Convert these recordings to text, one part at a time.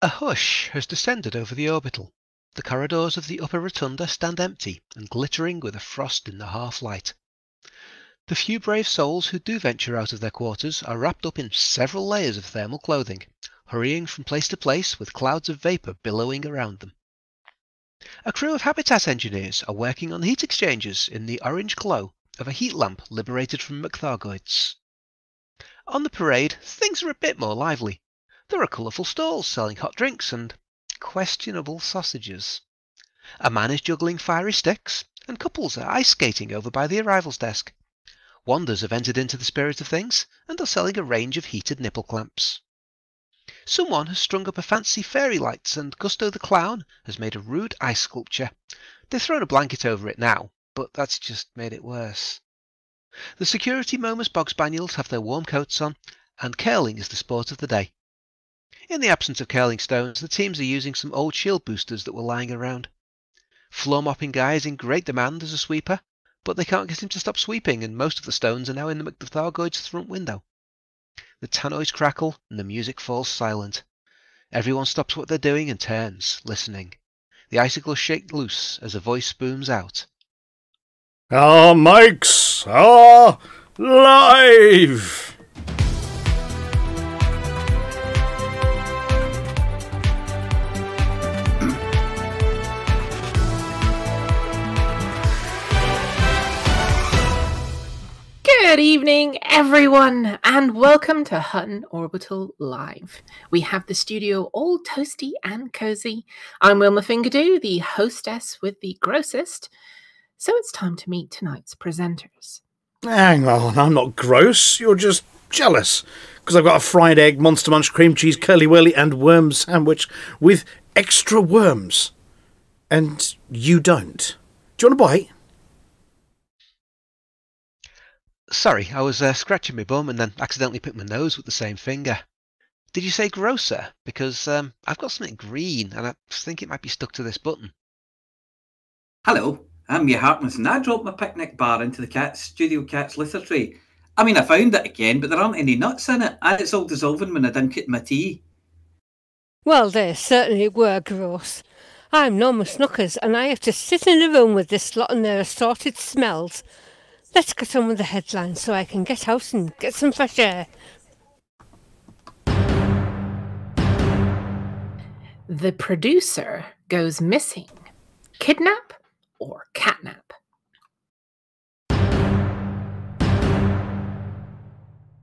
A hush has descended over the orbital. The corridors of the upper rotunda stand empty and glittering with a frost in the half-light. The few brave souls who do venture out of their quarters are wrapped up in several layers of thermal clothing, hurrying from place to place with clouds of vapour billowing around them. A crew of habitat engineers are working on heat exchangers in the orange glow of a heat lamp liberated from McThargoids. On the parade, things are a bit more lively. There are colourful stalls selling hot drinks and questionable sausages. A man is juggling fiery sticks, and couples are ice skating over by the arrivals desk. Wanders have entered into the spirit of things and are selling a range of heated nipple clamps. Someone has strung up a fancy fairy lights, and Gusto the Clown has made a rude ice sculpture. They've thrown a blanket over it now, but that's just made it worse. The security Momus Bog Spaniels have their warm coats on, and curling is the sport of the day. In the absence of curling stones, the teams are using some old shield boosters that were lying around. Floor mopping guy is in great demand as a sweeper, but they can't get him to stop sweeping, and most of the stones are now in the McThargoid's front window. The tannoys crackle, and the music falls silent. Everyone stops what they're doing and turns, listening. The icicles shake loose as a voice booms out. Our mics are live! Good evening, everyone, and welcome to Hutton Orbital Live. We have the studio all toasty and cozy. I'm Wilma Fingadoo, the hostess with the grossest. So it's time to meet tonight's presenters. Hang on, I'm not gross. You're just jealous. Because I've got a fried egg, Monster Munch, cream cheese, curly whirly, and worm sandwich with extra worms. And you don't. Do you want a bite? Sorry, I was scratching my bum and then accidentally picked my nose with the same finger. Did you say grosser? Because I've got something green and I think it might be stuck to this button. Hello, I'm your Harkness and I dropped my picnic bar into the studio cat's litter tray. I mean, I found it again, but there aren't any nuts in it, and it's all dissolving when I dunk it in my tea. Well, they certainly were gross. I'm Norma Snookers, and I have to sit in a room with this lot and their assorted smells. Let's get on with the headlines so I can get out and get some fresh air. The producer goes missing. Kidnap or catnap?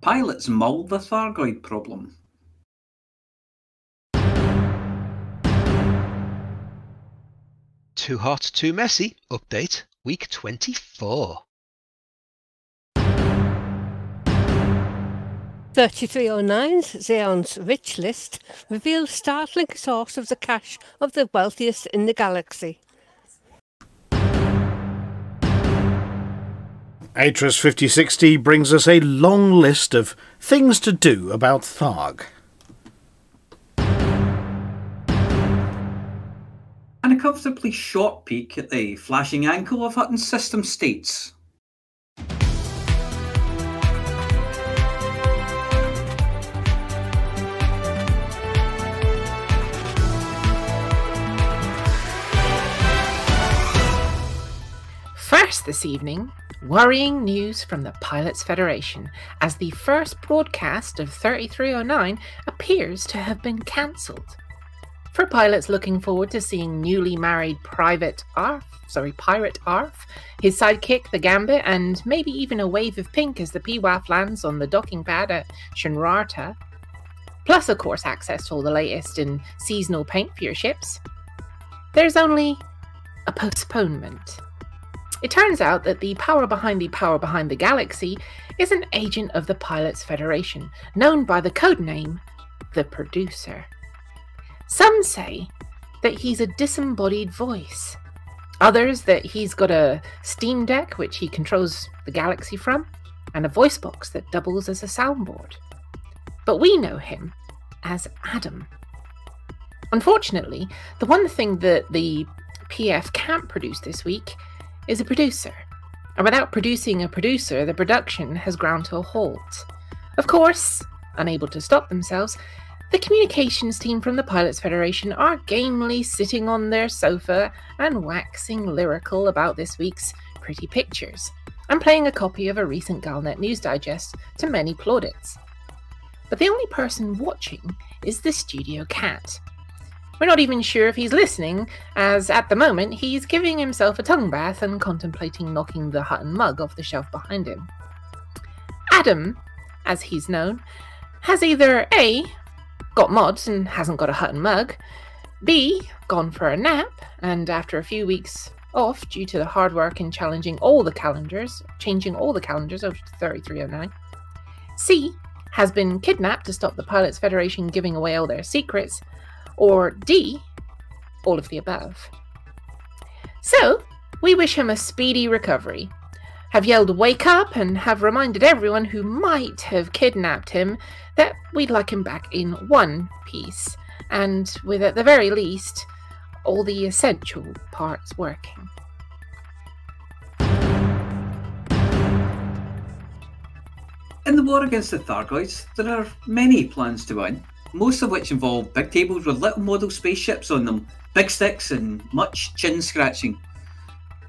Pilots mull the Thargoid problem. Too hot, too messy. Update, week 24. 3309's Xeon's rich list reveals startling source of the cache of the wealthiest in the galaxy. Atris 5060 brings us a long list of things to do about Tharg. And a comfortably short peek at the flashing ankle of Hutton's system states. First this evening, worrying news from the Pilots Federation, as the first broadcast of 3309 appears to have been cancelled. For pilots looking forward to seeing newly married Pirate Arf, his sidekick the Gambit, and maybe even a wave of pink as the PWAF lands on the docking pad at Shinrarta, plus of course access to all the latest in seasonal paint for your ships, there's only a postponement. It turns out that the power behind the galaxy is an agent of the Pilots Federation, known by the codename the Producer. Some say that he's a disembodied voice. Others that he's got a Steam Deck which he controls the galaxy from, and a voice box that doubles as a soundboard. But we know him as Adam. Unfortunately, the one thing that the PF can't produce this week is a producer. And without producing a producer, the production has ground to a halt. Of course, unable to stop themselves, The communications team from the Pilots Federation are gamely sitting on their sofa and waxing lyrical about this week's pretty pictures, and playing a copy of a recent Galnet News Digest to many plaudits. But the only person watching is the studio cat. We're not even sure if he's listening, as at the moment he's giving himself a tongue bath and contemplating knocking the Hutton mug off the shelf behind him. Adam, as he's known, has either A, got mods and hasn't got a Hutton mug, B, gone for a nap, and after a few weeks off due to the hard work in changing all the calendars over to 3309, C, has been kidnapped to stop the Pilots Federation giving away all their secrets, or D, all of the above. So, we wish him a speedy recovery, have yelled wake up, and have reminded everyone who might have kidnapped him that we'd like him back in one piece, and with at the very least all the essential parts working. In the war against the Thargoids, there are many plans to win, most of which involve big tables with little model spaceships on them, big sticks and much chin scratching.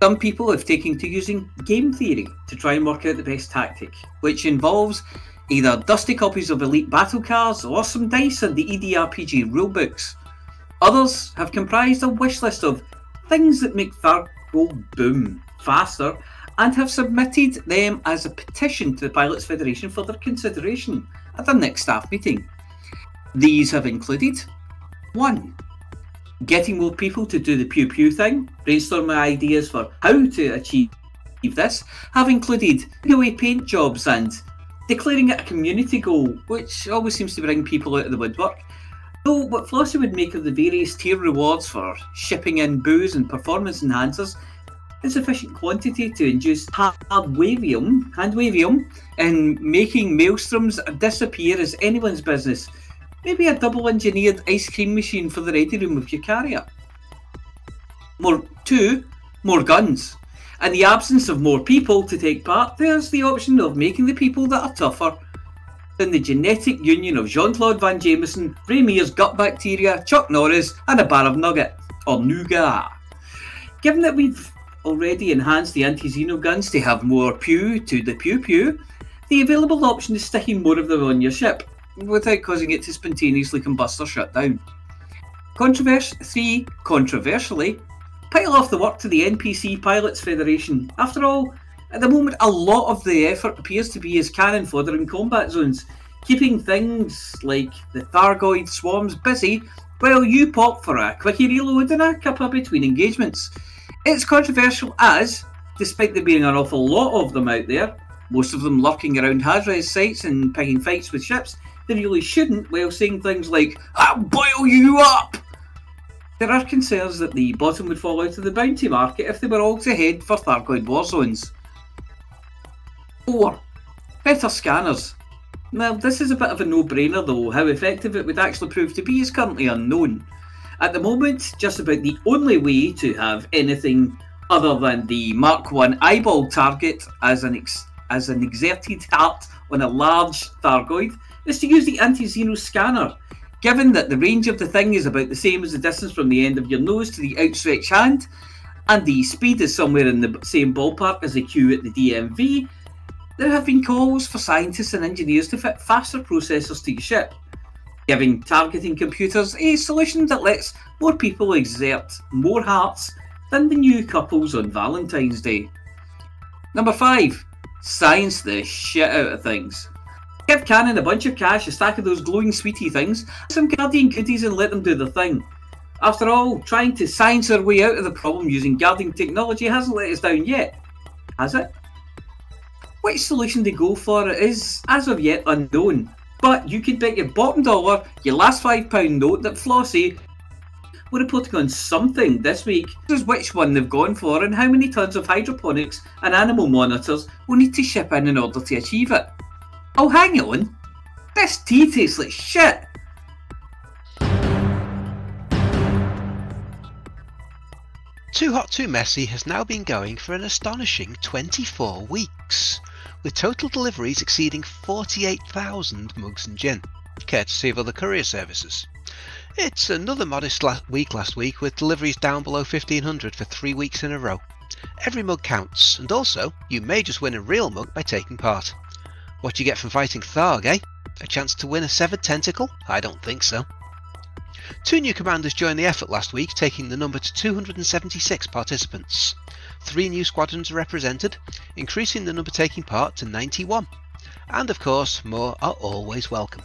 Some people have taken to using game theory to try and work out the best tactic, which involves either dusty copies of elite battle cards or some dice and the EDRPG rulebooks. Others have comprised a wish list of things that make Thargo boom faster and have submitted them as a petition to the Pilots Federation for their consideration at their next staff meeting. These have included 1. Getting more people to do the pew-pew thing. Brainstorming ideas for how to achieve this have included giveaway paint jobs and declaring it a community goal, which always seems to bring people out of the woodwork. Though what Flossy would make of the various tier rewards for shipping in booze and performance enhancers in sufficient quantity to induce hand wavium and making maelstroms disappear is anyone's business. Maybe a double-engineered ice cream machine for the ready room of your carrier. 2. More guns. In the absence of more people to take part, there's the option of making the people that are tougher than the genetic union of Jean-Claude Van Jameson, Ray Mears gut bacteria, Chuck Norris, and a bar of nugget, or nougat. Given that we've already enhanced the anti-xeno guns to have more pew to the pew-pew, the available option is sticking more of them on your ship, without causing it to spontaneously combust or shut down. 3. Controversially, pile off the work to the NPC Pilots Federation. After all, at the moment a lot of the effort appears to be as cannon fodder in combat zones, keeping things like the Thargoid swarms busy while you pop for a quickie reload and a cuppa between engagements. It's controversial as, despite there being an awful lot of them out there, most of them lurking around Hazres sites and picking fights with ships, they really shouldn't, while saying things like, "I'll boil you up!" There are concerns that the bottom would fall out of the bounty market if they were all to head for Thargoid war zones. 4. Better scanners. Now, this is a bit of a no-brainer though. How effective it would actually prove to be is currently unknown. At the moment, just about the only way to have anything other than the Mark I eyeball target as an exerted dart on a large Thargoid is to use the anti-xeno scanner, given that the range of the thing is about the same as the distance from the end of your nose to the outstretched hand, and the speed is somewhere in the same ballpark as the queue at the DMV. There have been calls for scientists and engineers to fit faster processors to your ship, giving targeting computers a solution that lets more people exert more hearts than the new couples on Valentine's Day. 5. Science the shit out of things. Give Canon a bunch of cash, a stack of those glowing sweetie things, some Guardian goodies and let them do their thing. After all, trying to science our way out of the problem using Guardian technology hasn't let us down yet, has it? Which solution they go for is, as of yet, unknown. But you could bet your bottom dollar, your last £5 note, that Flossy will reporting on something this week. This is which one they've gone for and how many tons of hydroponics and animal monitors will need to ship in order to achieve it. Oh, hang on. This tea tastes like shit. Too Hot Too Messy has now been going for an astonishing 24 weeks, with total deliveries exceeding 48,000 mugs and gin. courtesy of other courier services. It's another modest week last week, with deliveries down below 1,500 for 3 weeks in a row. Every mug counts, and also, you may just win a real mug by taking part. What you get from fighting Tharg, eh? A chance to win a severed tentacle? I don't think so. 2 new commanders joined the effort last week, taking the number to 276 participants. 3 new squadrons are represented, increasing the number taking part to 91. And of course, more are always welcome.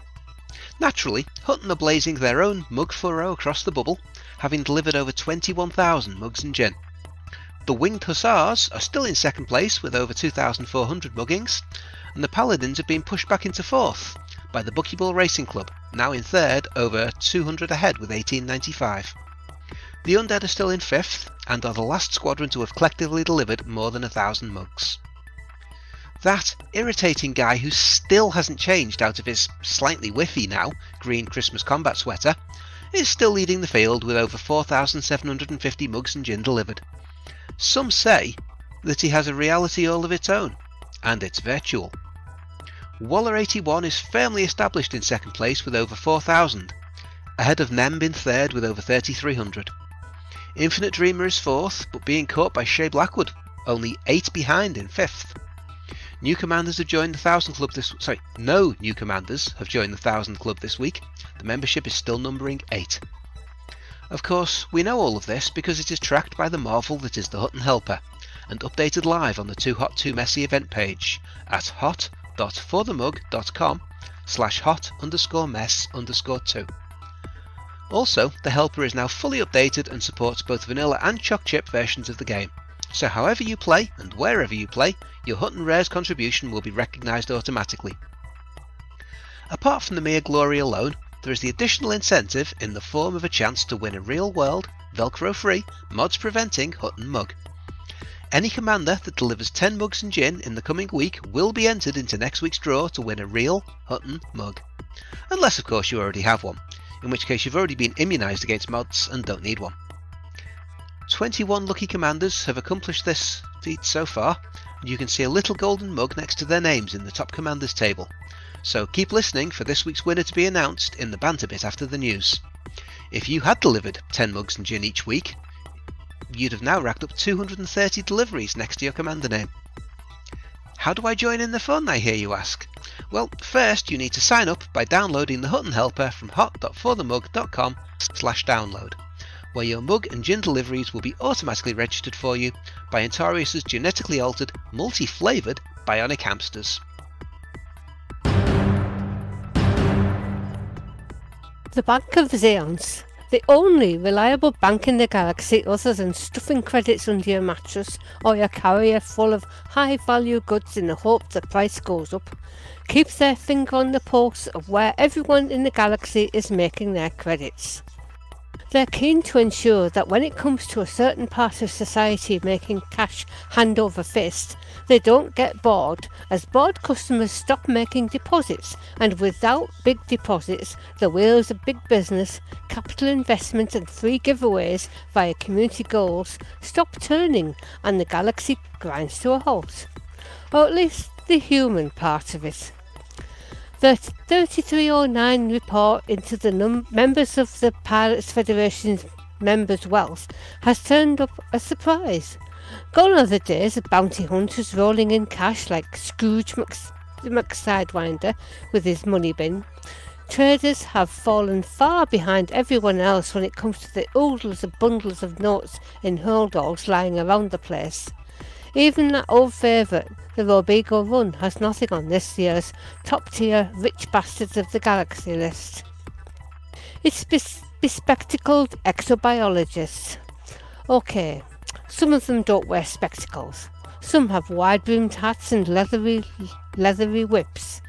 Naturally, Hutton are blazing their own mug furrow across the bubble, having delivered over 21,000 mugs and gin. The Winged Hussars are still in second place with over 2,400 muggings, and the Paladins have been pushed back into fourth by the Buckyball Racing Club, now in third, over 200 ahead with 1895. The Undead are still in fifth, and are the last squadron to have collectively delivered more than 1,000 mugs. That irritating guy who still hasn't changed out of his slightly whiffy now green Christmas combat sweater is still leading the field with over 4,750 mugs and gin delivered. Some say that he has a reality all of its own, and it's virtual. Waller 81 is firmly established in second place with over 4,000, ahead of Nemb in third with over 3,300. Infinite Dreamer is fourth, but being caught by Shea Blackwood, only 8 behind in fifth. New commanders have joined the 1,000 club no new commanders have joined the 1,000 club this week. The membership is still numbering 8. Of course, we know all of this because it is tracked by the marvel that is the Hutton Helper, and updated live on the Too Hot Too Messy event page at hot.forthemug.com/hot_mess_2. Also, the Helper is now fully updated and supports both vanilla and choc chip versions of the game. So however you play, and wherever you play, your Hutton Rares contribution will be recognised automatically. Apart from the mere glory alone, there is the additional incentive in the form of a chance to win a real-world, Velcro-free, mods-preventing Hutton mug. Any commander that delivers 10 mugs and gin in the coming week will be entered into next week's draw to win a real Hutton mug. Unless of course you already have one, in which case you've already been immunised against mods and don't need one. 21 lucky commanders have accomplished this feat so far, and you can see a little golden mug next to their names in the top commanders table. So keep listening for this week's winner to be announced in the banter bit after the news. If you had delivered 10 mugs and gin each week, you'd have now racked up 230 deliveries next to your commander name. How do I join in the fun, I hear you ask? Well, first you need to sign up by downloading the Hutton Helper from hot.forthemug.com/download, where your mug and gin deliveries will be automatically registered for you by Antarius's genetically altered, multi-flavoured bionic hamsters. The Bank of Zeons, the only reliable bank in the galaxy other than stuffing credits under your mattress or your carrier full of high-value goods in the hope the price goes up, keeps their finger on the pulse of where everyone in the galaxy is making their credits. They're keen to ensure that when it comes to a certain part of society making cash hand over fist, they don't get bored, as bored customers stop making deposits, and without big deposits, the wheels of big business, capital investment and free giveaways via community goals stop turning and the galaxy grinds to a halt. Or at least the human part of it. The 3309 report into the members of the Pilots Federation's members' wealth has turned up a surprise. Gone are the days of bounty hunters rolling in cash like Scrooge McSidewinder with his money bin. Traders have fallen far behind everyone else when it comes to the oodles of bundles of notes in holdalls lying around the place. Even that old favourite, the Robigo Run, has nothing on this year's top-tier rich bastards of the galaxy list. It's bespectacled exobiologists. Okay, some of them don't wear spectacles. Some have wide-brimmed hats and leathery whips.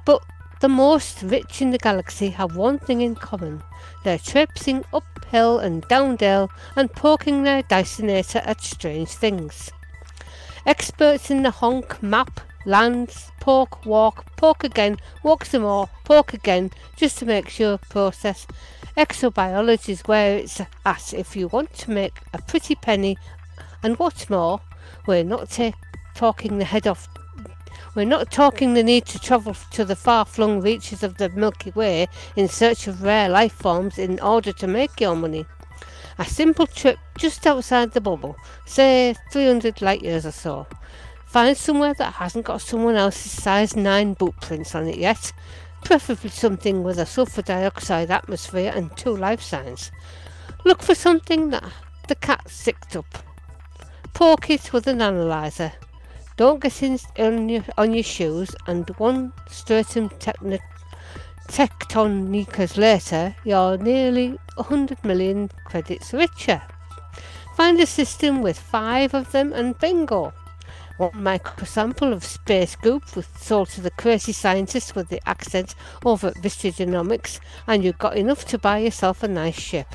But the most rich in the galaxy have one thing in common. They're traipsing uphill and down-dale and poking their dicinator at strange things. Experts in the honk, map, lands, poke, walk, poke again, walk some more, poke again, just to make sure process. Exobiology is where it's at if you want to make a pretty penny, and what's more, we're not talking the head off We're not talking the need to travel to the far-flung reaches of the Milky Way in search of rare life forms in order to make your money. A simple trip just outside the bubble, say 300 light years or so. Find somewhere that hasn't got someone else's size 9 boot prints on it yet, preferably something with a sulfur dioxide atmosphere and 2 life signs. Look for something that the cat sicked up. Poke it with an analyzer. Don't get in on your shoes, and one stratum tectonicas later, you're nearly 100 million credits richer. Find a system with 5 of them and bingo. One microsample of space goop sold to the crazy scientist with the accent over at Vista Genomics, and you've got enough to buy yourself a nice ship.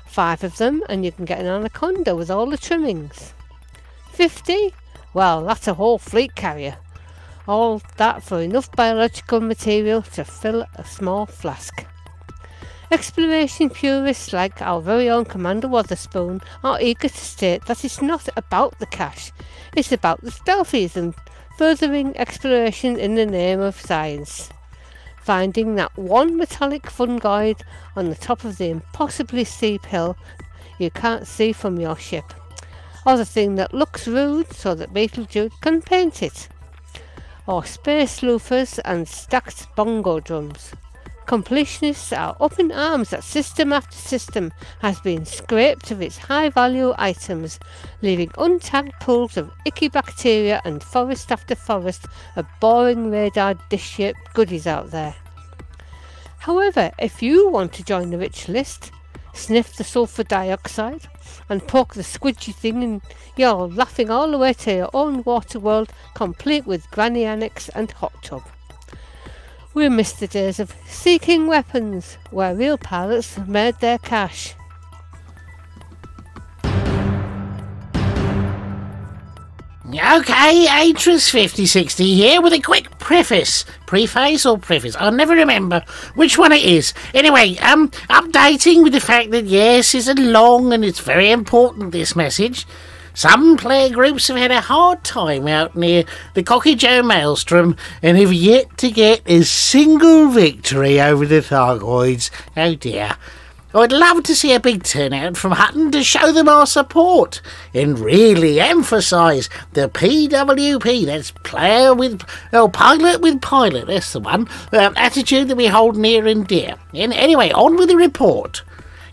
5 of them and you can get an anaconda with all the trimmings. 50? Well, that's a whole fleet carrier. All that for enough biological material to fill a small flask. Exploration purists like our very own Commander Wotherspoon are eager to state that it's not about the cash, it's about the stealthies and furthering exploration in the name of science. Finding that one metallic fungoid on the top of the impossibly steep hill you can't see from your ship, or the thing that looks rude so that Beetlejuice can paint it, or space loofers and stacked bongo drums. Completionists are up in arms that system after system has been scraped of its high-value items, leaving untagged pools of icky bacteria and forest after forest of boring radar dish-shaped goodies out there. However, if you want to join the rich list, sniff the sulfur dioxide and poke the squidgy thing, and you're laughing all the way to your own water world, complete with granny annex and hot tub. We miss the days of seeking weapons, where real pilots made their cash. Okay, Atris 5060 here with a quick preface. Preface or preface? I'll never remember which one it is. Anyway, updating with the fact that yes, it's a long and it's very important, this message. Some player groups have had a hard time out near the Cocky Joe Maelstrom and have yet to get a single victory over the Thargoids. Oh dear. I'd love to see a big turnout from Hutton to show them our support and really emphasise the PWP, that's pilot with pilot, that's the one, attitude that we hold near and dear. And anyway, on with the report.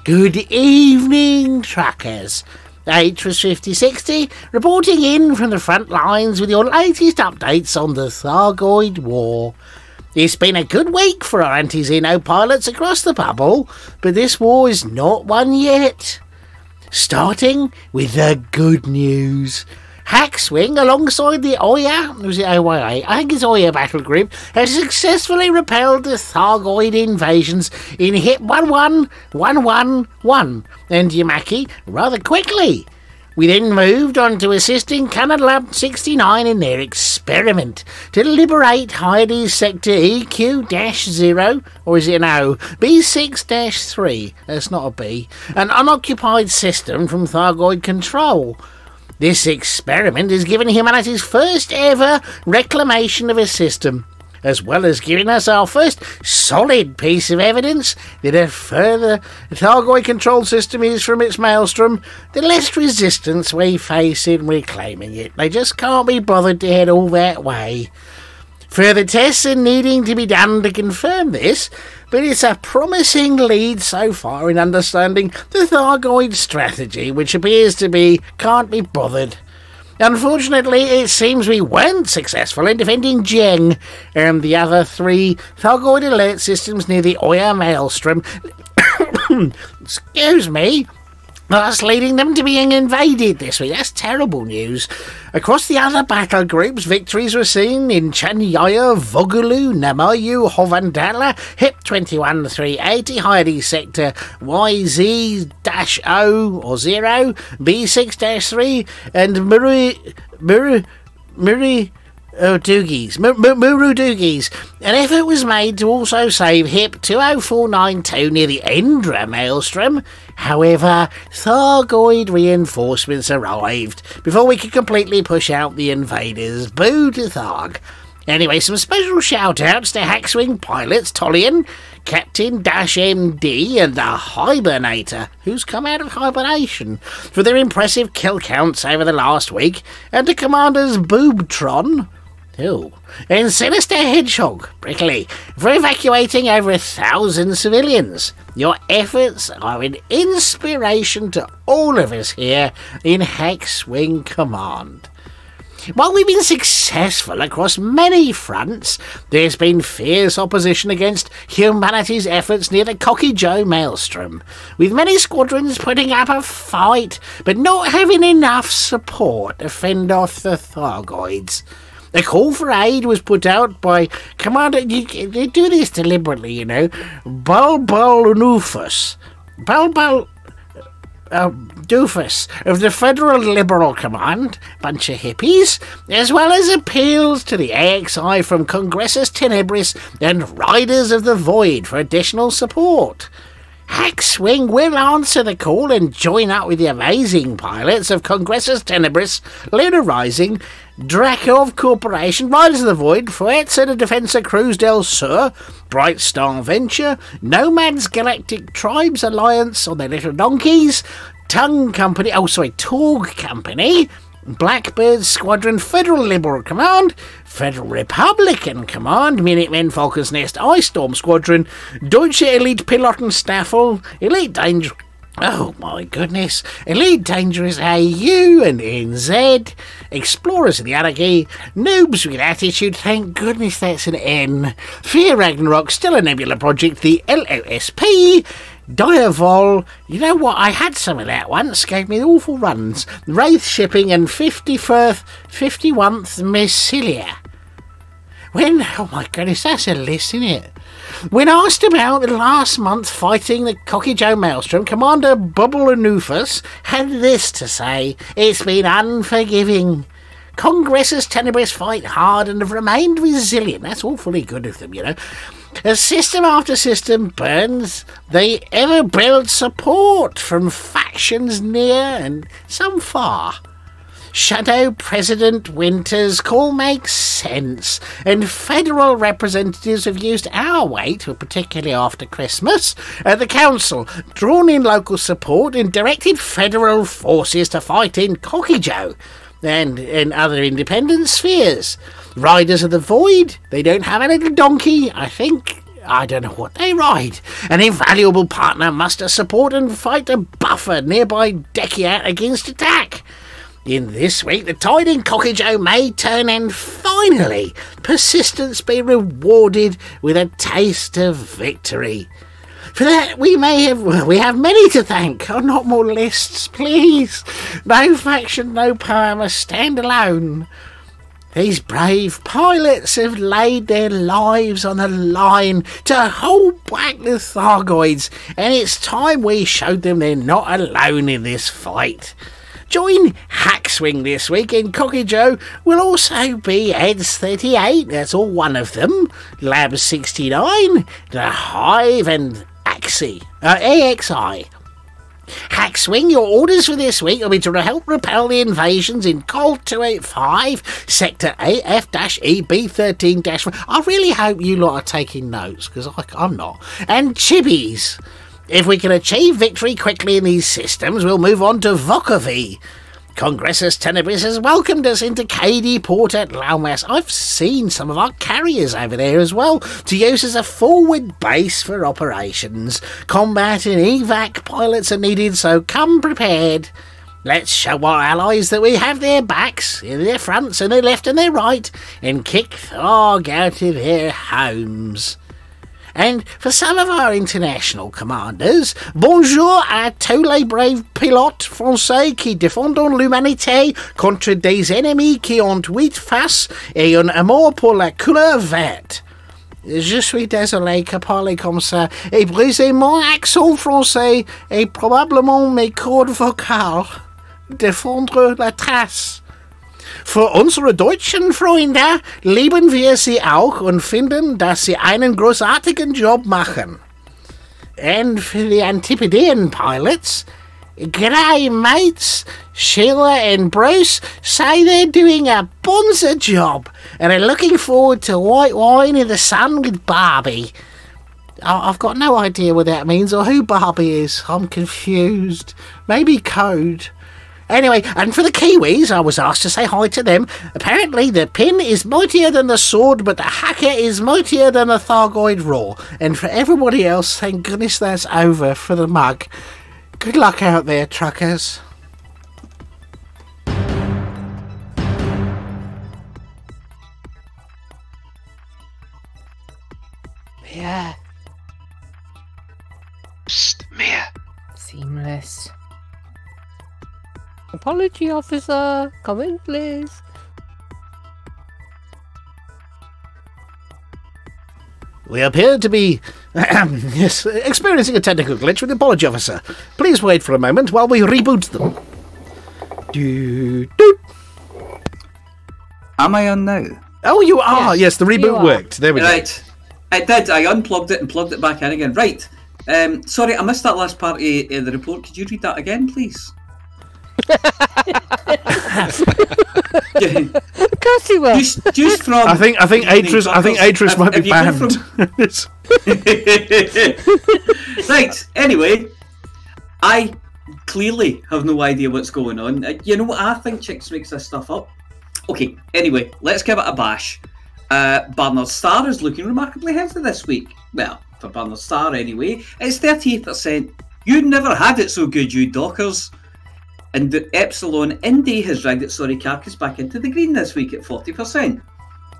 Good evening, truckers. Atris 5060, reporting in from the front lines with your latest updates on the Thargoid War. It's been a good week for our anti-Xeno pilots across the bubble, but this war is not won yet. Starting with the good news. Hackswing, alongside the Oya, was it OYA? I think it's Oya battle group, has successfully repelled the Thargoid invasions in hit 11111 and Yamaki rather quickly. We then moved on to assisting Canada Lab 69 in their experiment to liberate Heidi's Sector EQ-0, or is it an O? B6-3, that's not a B, an unoccupied system from Thargoid control. This experiment has given humanity's first ever reclamation of a system, as well as giving us our first solid piece of evidence that the further the Thargoid control system is from its maelstrom, the less resistance we face in reclaiming it. They just can't be bothered to head all that way. Further tests are needing to be done to confirm this, but it's a promising lead so far in understanding the Thargoid strategy, which appears to be can't be bothered. Unfortunately, it seems we weren't successful in defending Jeng and the other 3 Thargoid alert systems near the Oya Maelstrom. Excuse me. That's leading them to being invaded this week. That's terrible news. Across the other battle groups, victories were seen in Chanyaya, Vogalu, Namayu, Hovandala, HIP 21380, Heidi Sector YZ-O or 0, B6-3, and Doogies, Muru Doogies. An effort was made to also save HIP 20492 near the Endra Maelstrom. However, Thargoid reinforcements arrived before we could completely push out the invaders. Boo to Tharg. Anyway, some special shout-outs to Hackswing pilots Tollian, Captain -MD and the Hibernator, who's come out of hibernation, for their impressive kill counts over the last week, and to Commanders Boobtron, and Sinister Hedgehog, Brickley, for evacuating over 1,000 civilians. Your efforts are an inspiration to all of us here in Hackswing Command. While we've been successful across many fronts, there's been fierce opposition against humanity's efforts near the Cocky Joe Maelstrom, with many squadrons putting up a fight, but not having enough support to fend off the Thargoids. A call for aid was put out by Commander... They do this deliberately, you know. Bulbulnufus. Doofus of the Federal Liberal Command, bunch of hippies, as well as appeals to the AXI from Congressus Tenebris and Riders of the Void for additional support. Hackswing will answer the call and join up with the amazing pilots of Congressus Tenebris, Lunar Rising, Drakov Corporation, Riders of the Void, Fuerza de Defensa Cruz del Sur, Bright Star Venture, Nomads Galactic Tribes Alliance on their little donkeys, Torg Company, Blackbird Squadron Federal Liberal Command, Federal Republican Command, Minutemen Falcon's Nest Ice Storm Squadron, Deutsche Elite Pilotenstaffel, Elite Danger... Oh my goodness, Elite Dangerous AU and NZ, Explorers of the Anarchy, Noobs with Attitude, thank goodness that's an N, Fear Ragnarok, still a Nebula Project, the LOSP, Diavol, you know what, I had some of that once, gave me awful runs, Wraith Shipping and 51st Missilia. Oh my goodness, that's a list, isn't it? When asked about the last month fighting the Cocky Joe Maelstrom, Commander Bubble-Anufus had this to say: it's been unforgiving. Congressus Tenebris fight hard and have remained resilient. That's awfully good of them, you know. As system after system burns, they ever build support from factions near and some far. Shadow President Winter's call makes sense, and federal representatives have used our weight, particularly after Christmas, at the council, drawn in local support and directed federal forces to fight in Cocky Joe and in other independent spheres. Riders of the Void, they don't have a little donkey, I don't know what they ride. An invaluable partner muster support and fight to buffer nearby Dekiat against attack. In this week, the tide in Cocky Joe may turn and finally persistence be rewarded with a taste of victory. For that, we have many to thank. Oh, not more lists, please. No faction, no power must stand alone. These brave pilots have laid their lives on the line to hold back the Thargoids, and it's time we showed them they're not alone in this fight. Join Hackswing this week in Cocky Joe will also be Eds 38, that's all one of them, Lab 69, The Hive and AXI. Hackswing, your orders for this week will be to help repel the invasions in Cold 285, Sector AF-EB13-1. I really hope you lot are taking notes, because I'm not. And Chibbies. If we can achieve victory quickly in these systems, we'll move on to Vokovi. Congressus Tenebris has welcomed us into KD Port at Laumas. I've seen some of our carriers over there as well, to use as a forward base for operations. Combat and evac pilots are needed, so come prepared. Let's show our allies that we have their backs, in their fronts, and their left and their right, and kick Tharg out of their homes. And for some of our international commanders, bonjour à tous les braves pilotes français qui défendent l'humanité contre des ennemis qui ont 8 faces et un amour pour la couleur verte. Je suis désolé que parler comme ça et briser mon accent français et probablement mes cordes vocales. Défendre la trace. Für unsere deutschen Freunde lieben wir sie auch und finden, dass sie einen großartigen Job machen. And for the Antipodean pilots, g'day mates, Sheila and Bruce say they're doing a bonza job and are looking forward to white wine in the sun with Barbie. I've got no idea what that means or who Barbie is. I'm confused. Maybe code. Anyway, and for the Kiwis, I was asked to say hi to them. Apparently, the pin is mightier than the sword, but the hacker is mightier than the Thargoid Raw. And for everybody else, thank goodness that's over for the mug. Good luck out there, truckers. Yeah. Psst, Mia. Seamless. Apology, officer. Come in, please. We appear to be yes, experiencing a technical glitch with the apology officer. Please wait for a moment while we reboot them. Doo-doo. Am I on now? Oh, you are. Yes, the you reboot are. worked. There we go. Right. It did. I unplugged it and plugged it back in again. Right. Sorry, I missed that last part of the report. Could you read that again, please? Of course he will. Just from. I think Atris might be banned. Right. Anyway, I clearly have no idea what's going on. You know what? I think Chicks makes this stuff up. Okay. Anyway, let's give it a bash. Barnard Star is looking remarkably healthy this week. Well, for Barnard Star anyway, it's 38%. You never had it so good, you dockers. And the Epsilon Indy has dragged its sorry carcass back into the green this week at 40%.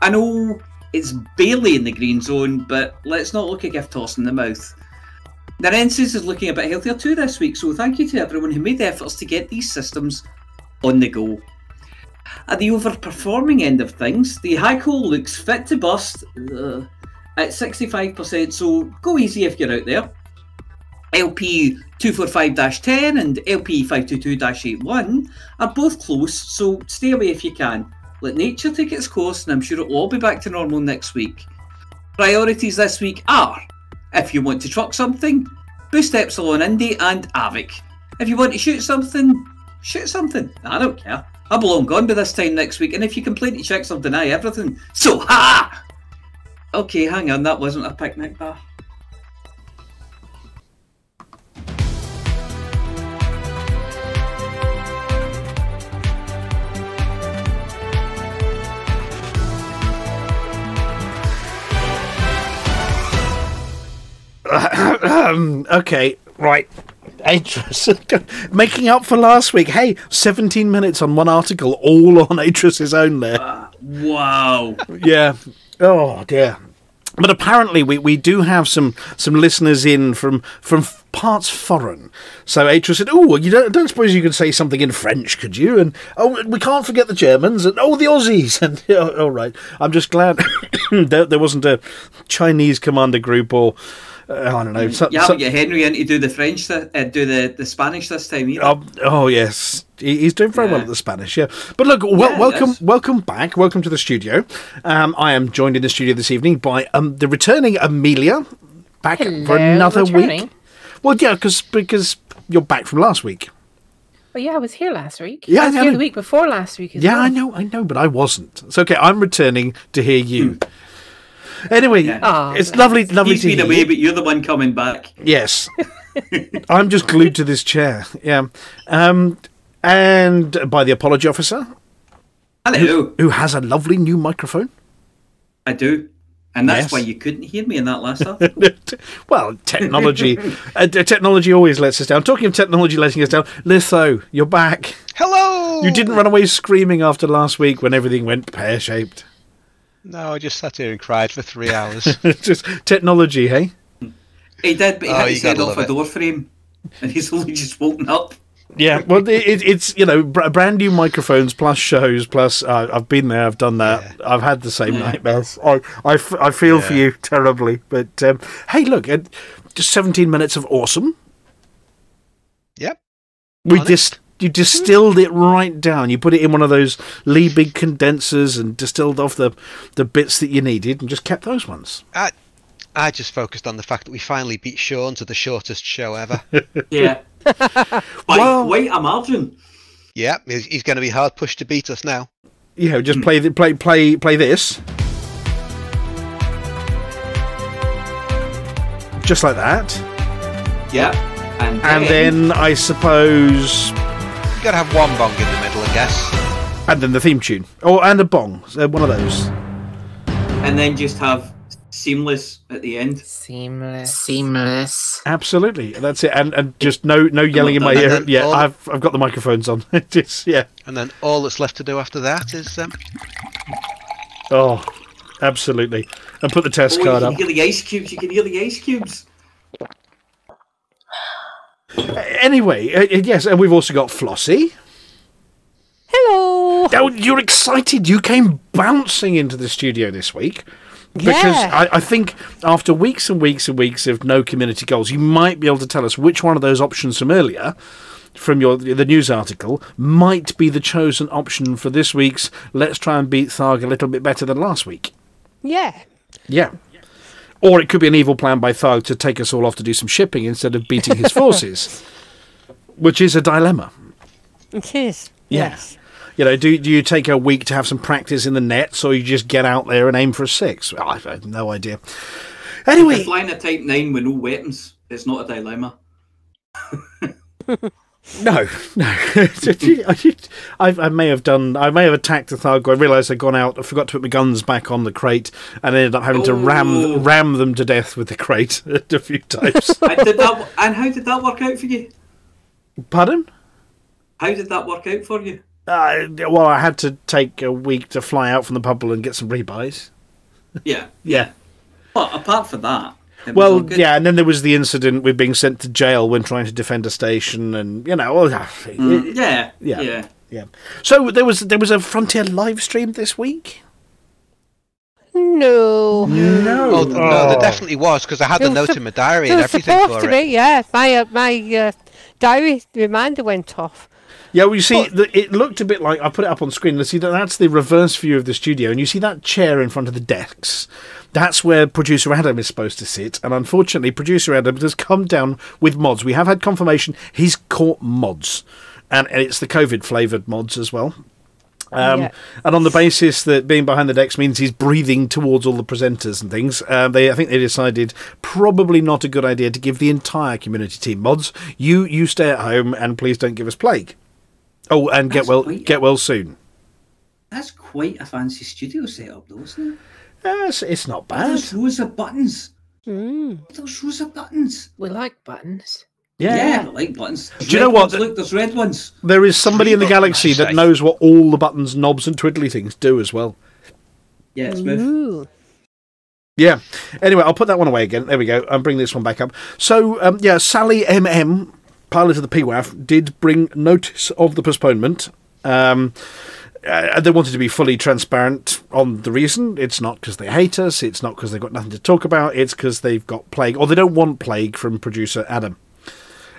I know it's barely in the green zone, but let's not look a gift horse in the mouth. Narensis is looking a bit healthier too this week, so thank you to everyone who made efforts to get these systems on the go. At the overperforming end of things, the Hyco looks fit to bust at 65%, so go easy if you're out there. LP 245-10 and LP 522-81 are both close, so stay away if you can. Let nature take its course, and I'm sure it will all be back to normal next week. Priorities this week are: if you want to truck something, boost Epsilon Indy and Avic. If you want to shoot something, shoot something. I don't care. I'll be long gone by this time next week, and if you complain to chicks, I'll deny everything. So ha! Okay, hang on, that wasn't a picnic bar. Okay, right. Atris, making up for last week. Hey, 17 minutes on one article, all on Atris's own there. Wow. Yeah. Oh, dear. But apparently we do have some listeners in from parts foreign. So Atris said, "Oh, you don't suppose you could say something in French, could you?" And we can't forget the Germans and the Aussies. And all right, I'm just glad there wasn't a Chinese commander group or I don't know. You haven't get Henry in to do the French, do the Spanish this time either. Oh yes, he's doing very well at the Spanish. Yeah, but look, welcome back, welcome to the studio. I am joined in the studio this evening by the returning Amelia, back for another week. Well, yeah, because you're back from last week. Well, yeah, I was here last week. Yeah, I was here the week before last week as well. Yeah, I know, but I wasn't. It's okay. I'm returning to hear you. Anyway, it's lovely to hear you. He's been away, but you're the one coming back. Yes. I'm just glued to this chair. Yeah. And by the apology officer. Hello. Who has a lovely new microphone. I do. And that's why you couldn't hear me in that last article. Well, technology. Technology always lets us down. Talking of technology letting us down, Litho, you're back. Hello! You didn't run away screaming after last week when everything went pear-shaped. No, I just sat here and cried for 3 hours. Just technology, hey? He did, but he had his head off a door frame, and he's only just woken up. Yeah, well, it's brand new microphones plus shows plus I've been there, I've done that, I've had the same nightmares. I feel for you terribly, but hey, look, just 17 minutes of awesome. Yep. We just distilled it right down. You put it in one of those Liebig condensers and distilled off the bits that you needed and just kept those ones. I just focused on the fact that we finally beat Sean to the shortest show ever. Yeah. By quite a margin. Yeah, he's going to be hard pushed to beat us now. Yeah, just play this. Just like that. Yeah. And then I suppose... You've got to have one bong in the middle, I guess. And then the theme tune. Oh, and a bong. So one of those. And then just have seamless at the end. Seamless. Absolutely. That's it. And just no yelling in my ear. Yeah, I've got the microphones on. Just, yeah. And then all that's left to do after that is... Oh, absolutely. And put the test card up. You can hear the ice cubes. You can hear the ice cubes. Anyway, yes, and we've also got Flossy. Hello. Oh, you're excited. You came bouncing into the studio this week. Because Yeah. I think after weeks and weeks and weeks of no community goals, you might be able to tell us which one of those options from earlier, from the news article, might be the chosen option for this week's Let's Try and Beat Tharg a little bit better than last week. Yeah. Yeah. Or it could be an evil plan by Tharg to take us all off to do some shipping instead of beating his forces, which is a dilemma. It is. Yeah. Yes. You know, do you take a week to have some practice in the nets, or you just get out there and aim for a 6? Well, I have no idea. Anyway, If flying a Type 9 with no weapons, it's not a dilemma. no. I may have attacked the Tharg. I realised I'd gone out. I forgot to put my guns back on the crate, and ended up having to ram them to death with the crate a few times. And how did that work out for you? Pardon? How did that work out for you? Well, I had to take a week to fly out from the pub and get some rebuys. Yeah. Yeah. But apart from that... Well, yeah, and then there was the incident with being sent to jail when trying to defend a station, and Yeah. So there was a Frontier live stream this week. No. Oh, no, there definitely was, because I had the note in my diary and everything supposed for to it. be, yeah. My diary reminder went off. Yeah, well, you see, it looked a bit like... I put it up on screen. Let's see, that's the reverse view of the studio, and you see that chair in front of the desks. That's where producer Adam is supposed to sit, and unfortunately, producer Adam has come down with mods. We have had confirmation he's caught mods, and it's the COVID-flavoured mods as well. And on the basis that being behind the decks means he's breathing towards all the presenters and things, I think they decided probably not a good idea to give the entire community team mods. You stay at home and please don't give us plague. Oh, and get well soon. That's quite a fancy studio setup, though, isn't it? It's not bad. Those rows of buttons. Mm. Those rows of buttons. We like buttons. Yeah, I like buttons. Do you know what? Look, there's red ones. There is somebody in the galaxy that knows what all the buttons, knobs, and twiddly things do as well. Yeah, it's smooth. Ooh. Yeah. Anyway, I'll put that one away again. There we go. I'm bringing this one back up. So, Sally MM, pilot of the PWAF, did bring notice of the postponement. They wanted to be fully transparent on the reason. It's not because they hate us. It's not because they've got nothing to talk about. It's because they've got plague, or they don't want plague from producer Adam.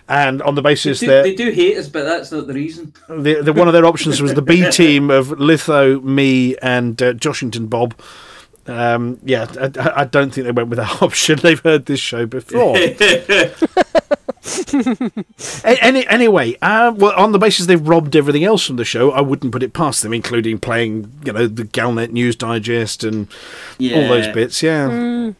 And on the basis that they do hate us, but that's not the reason. One of their options was the B team of Litho, me, and Joshington Bob. I don't think they went with that option. They've heard this show before. Anyway, well, on the basis they've robbed everything else from the show, I wouldn't put it past them, including playing, the Galnet News Digest and all those bits. Yeah.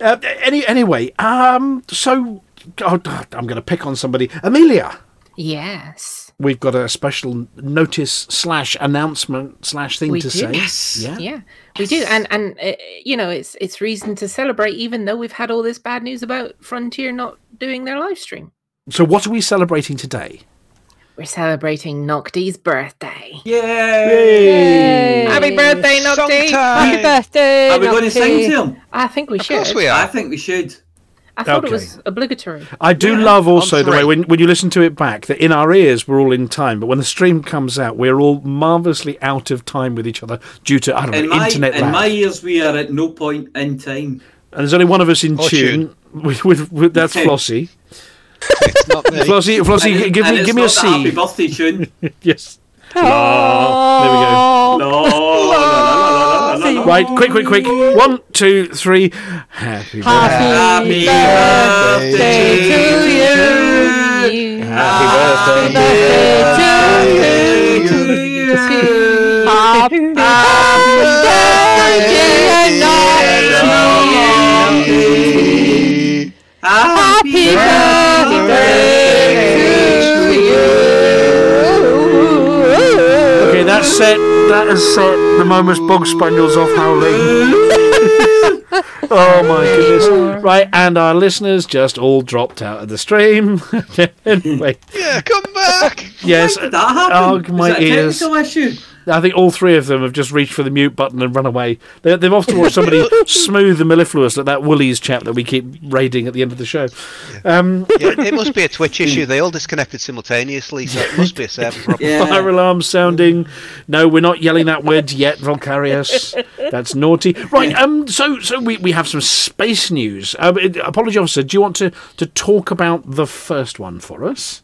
Anyway, so I'm going to pick on somebody. Amelia. Yes. We've got a special notice / announcement / thing We to do. say. Yes. Yeah, we do. And it's reason to celebrate, even though we've had all this bad news about Frontier not doing their live stream. So what are we celebrating today? We're celebrating Nocti's birthday. Yay! Happy birthday, Nocti! Happy birthday, Are we going to sing to him? I think we should. Of course we are. I think we should. I thought Okay. it was obligatory. I do love also on the way three. when you listen to it back that in our ears we're all in time, but when the stream comes out we're all marvellously out of time with each other due to internet lag. In my ears, we are at no point in time. And there's only one of us in Or tune. With that's Flossy. It's not me. Flossy, give me a C. Happy birthday tune. Yes. There we go. Right, quick. 1, 2, 3. Happy Happy birthday to you. Happy birthday to you. Happy birthday to you. Okay, that has set the Momus Bog Spaniels off howling. Oh my goodness. Right, and our listeners just all dropped out of the stream. Anyway. Yeah, come back! Yes. Why did that happen? Oh, my Is that a ears. technical issue? I think all three of them have just reached for the mute button and run away. They've often watched somebody smooth the mellifluous like that Woolies chap that we keep raiding at the end of the show. Yeah, it must be a Twitch issue. They all disconnected simultaneously, so it must be a server problem. Yeah. Fire alarm sounding. No, we're not yelling that word yet, Volcarius. That's naughty. Right, so we have some space news. Apology officer, do you want to talk about the first one for us?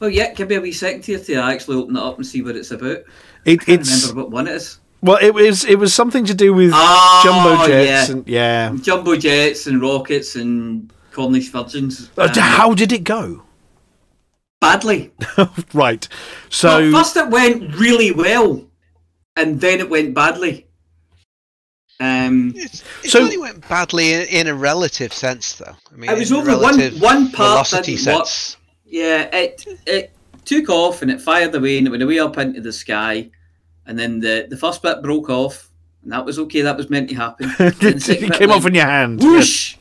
Well, yeah, give me a wee second here to actually open it up and see what it's about. It's Remember what one it is? Well, it was something to do with jumbo jets and jumbo jets and rockets and Cornish virgins. How did it go? Badly. Right. So well, first it went really well, and then it went badly. It only went badly in a relative sense, though. I mean, it was in over one part velocity didn't work. sense. Yeah, it took off and it fired away and it went away up into the sky, and then the first bit broke off, and that was okay. That was meant to happen. It came off in your hand. Whoosh,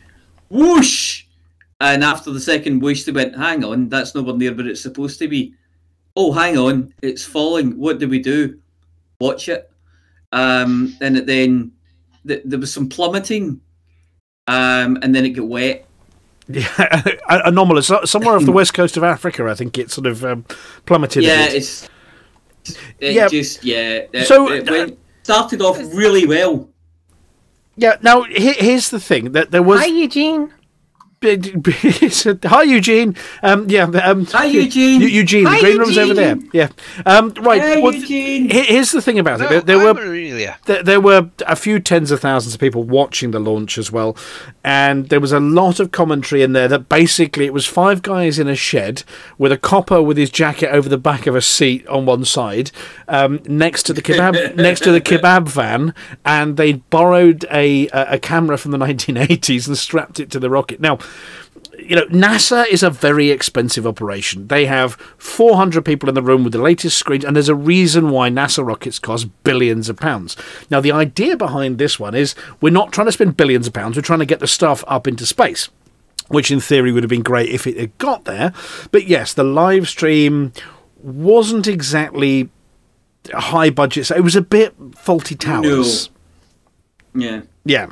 whoosh, and after the second whoosh, they went, "Hang on, that's nowhere near where it's supposed to be." Oh, hang on, it's falling. What do we do? Watch it. And then there was some plummeting, and then it got wet. Yeah, anomalous. Somewhere off the west coast of Africa, I think it sort of plummeted. Yeah, a bit. It started off really well. Yeah. Now here's the thing: that there was. Hi, Eugene. Hi, Eugene. Hi, Eugene. Eugene, Hi, the green room's over there. Yeah. Right. Hey, well, Eugene. Here's the thing about it. There were a few tens of thousands of people watching the launch as well, and there was a lot of commentary in there that basically it was 5 guys in a shed with a copper with his jacket over the back of a seat on one side, next to the kebab van, and they'd borrowed a camera from the 1980s and strapped it to the rocket. Now, you know, NASA is a very expensive operation. They have 400 people in the room with the latest screens, and there's a reason why NASA rockets cost billions of pounds. Now, the idea behind this one is we're not trying to spend billions of pounds, we're trying to get the stuff up into space, which in theory would have been great if it had got there. But yes, the live stream wasn't exactly a high budget, so it was a bit faulty towers. No. Yeah.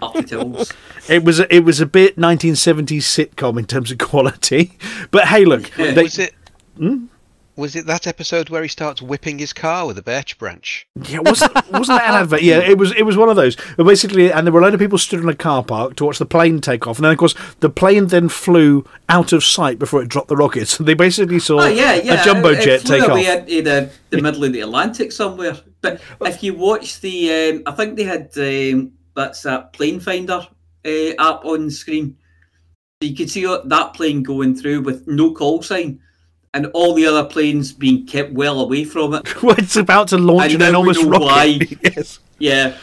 It was a bit 1970s sitcom in terms of quality. But hey, look. Was it that episode where he starts whipping his car with a birch branch? Yeah, wasn't that an advert? Yeah, it was one of those. But basically, and there were a load of people stood in a car park to watch the plane take off. And then, of course, the plane then flew out of sight before it dropped the rockets. So they basically saw a jumbo jet take off. Into the middle of the Atlantic somewhere. But if you watch the... I think they had... that's that plane finder app on screen. So you could see that plane going through with no call sign, and all the other planes being kept well away from it. Well, it's about to launch an enormous rocket. Why. Yes. Yeah.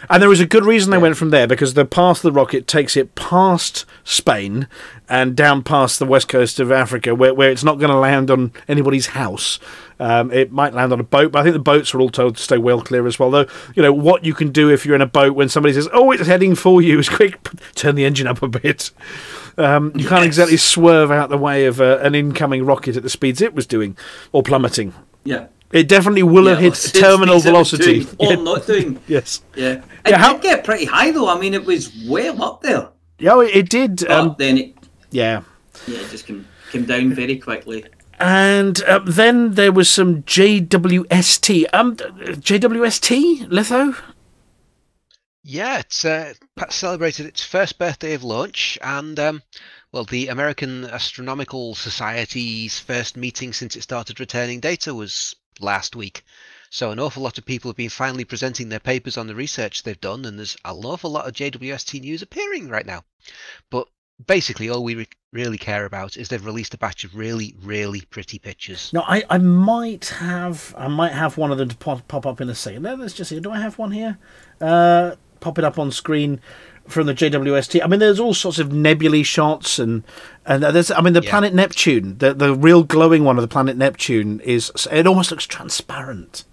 And there was a good reason they went from there, because the path of the rocket takes it past Spain and down past the west coast of Africa, where it's not going to land on anybody's house. It might land on a boat, but I think the boats are all told to stay well clear as well. Though, you know, what you can do if you're in a boat when somebody says, "Oh, it's heading for you," is quick, turn the engine up a bit. You can't exactly swerve out the way of an incoming rocket at the speeds it was doing, or plummeting. Yeah. It definitely will have hit terminal velocity. Or not doing. Yes. Yeah. It did get pretty high, though. I mean, it was well up there. Yeah, it did. But then it... Yeah. Yeah, it just came down very quickly. And then there was some JWST. JWST, Litho? Yeah, it's celebrated its first birthday of launch, and Well, the American Astronomical Society's first meeting since it started returning data was last week. So an awful lot of people have been finally presenting their papers on the research they've done, and there's an awful lot of JWST news appearing right now. But basically, all we really care about is they've released a batch of really, really pretty pictures. No, I might have one of them to pop up in a second. Let's just see. Do I have one here? Pop it up on screen from the JWST. I mean, there's all sorts of nebulae shots, and there's, I mean, the planet Neptune, the real glowing one of the planet Neptune it almost looks transparent.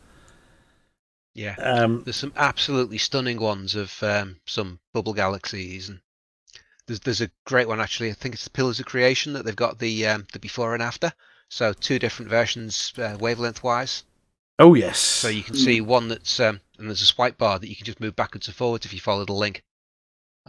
Yeah, there's some absolutely stunning ones of some bubble galaxies, and there's a great one actually. I think it's the Pillars of Creation that they've got the before and after. So 2 different versions wavelength wise. Oh yes. So you can see one that's and there's a swipe bar that you can just move backwards and forwards if you follow the link.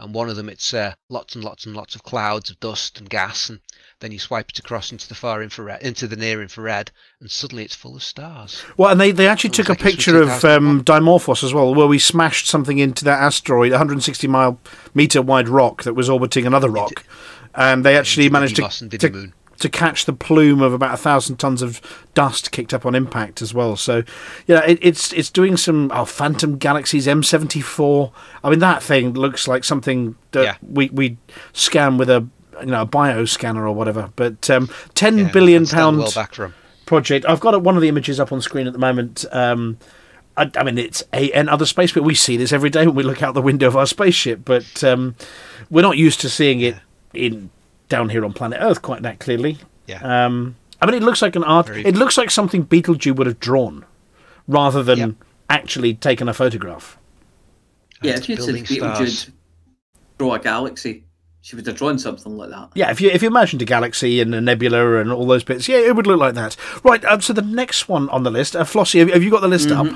And one of them, it's lots and lots and lots of clouds of dust and gas, and then you swipe it across into the far infrared, into the near infrared, and suddenly it's full of stars. Well, and they actually took a picture of Dimorphos as well, where we smashed something into that asteroid, 160 meter wide rock that was orbiting another rock, and they actually managed to catch the plume of about 1,000 tons of dust kicked up on impact as well. So, yeah, it's doing some Phantom Galaxies M74. I mean, that thing looks like something that we scan with a bioscanner or whatever. But £10 billion project. I've got one of the images up on screen at the moment. I mean, it's other space, but we see this every day when we look out the window of our spaceship. But we're not used to seeing it down here on planet Earth quite that clearly. Yeah. I mean, it looks like it looks like something Betelgeuse would have drawn, rather than actually taken a photograph. Yeah, if you'd said Betelgeuse draw a galaxy, she would have drawn something like that. Yeah, if you imagined a galaxy and a nebula and all those bits, yeah, it would look like that. Right. So the next one on the list, Flossy, have you got the list up?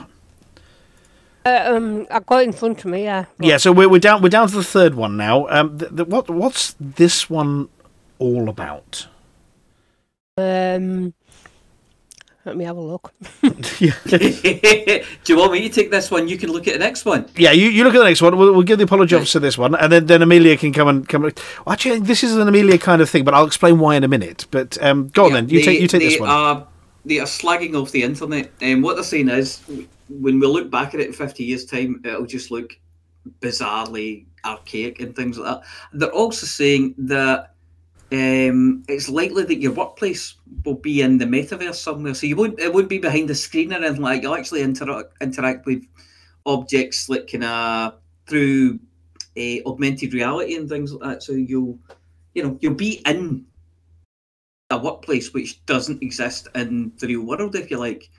I've got it in front of me, yeah. Right. Yeah, so we're down to the third one now. What's this one all about? Let me have a look. Do you want me to take this one? You can look at the next one. Yeah, you look at the next one. We'll give the apology officer this one, and then Amelia can come. Actually, this is an Amelia kind of thing, but I'll explain why in a minute. But go on then. You take this one. They are slagging off the internet, and what they're saying is, when we look back at it in 50 years' time, it'll just look bizarrely archaic and things like that. They're also saying that it's likely that your workplace will be in the metaverse somewhere, so it won't be behind the screen or anything like that. You'll actually interact with objects like through augmented reality and things like that. So you'll be in a workplace which doesn't exist in the real world, if you like.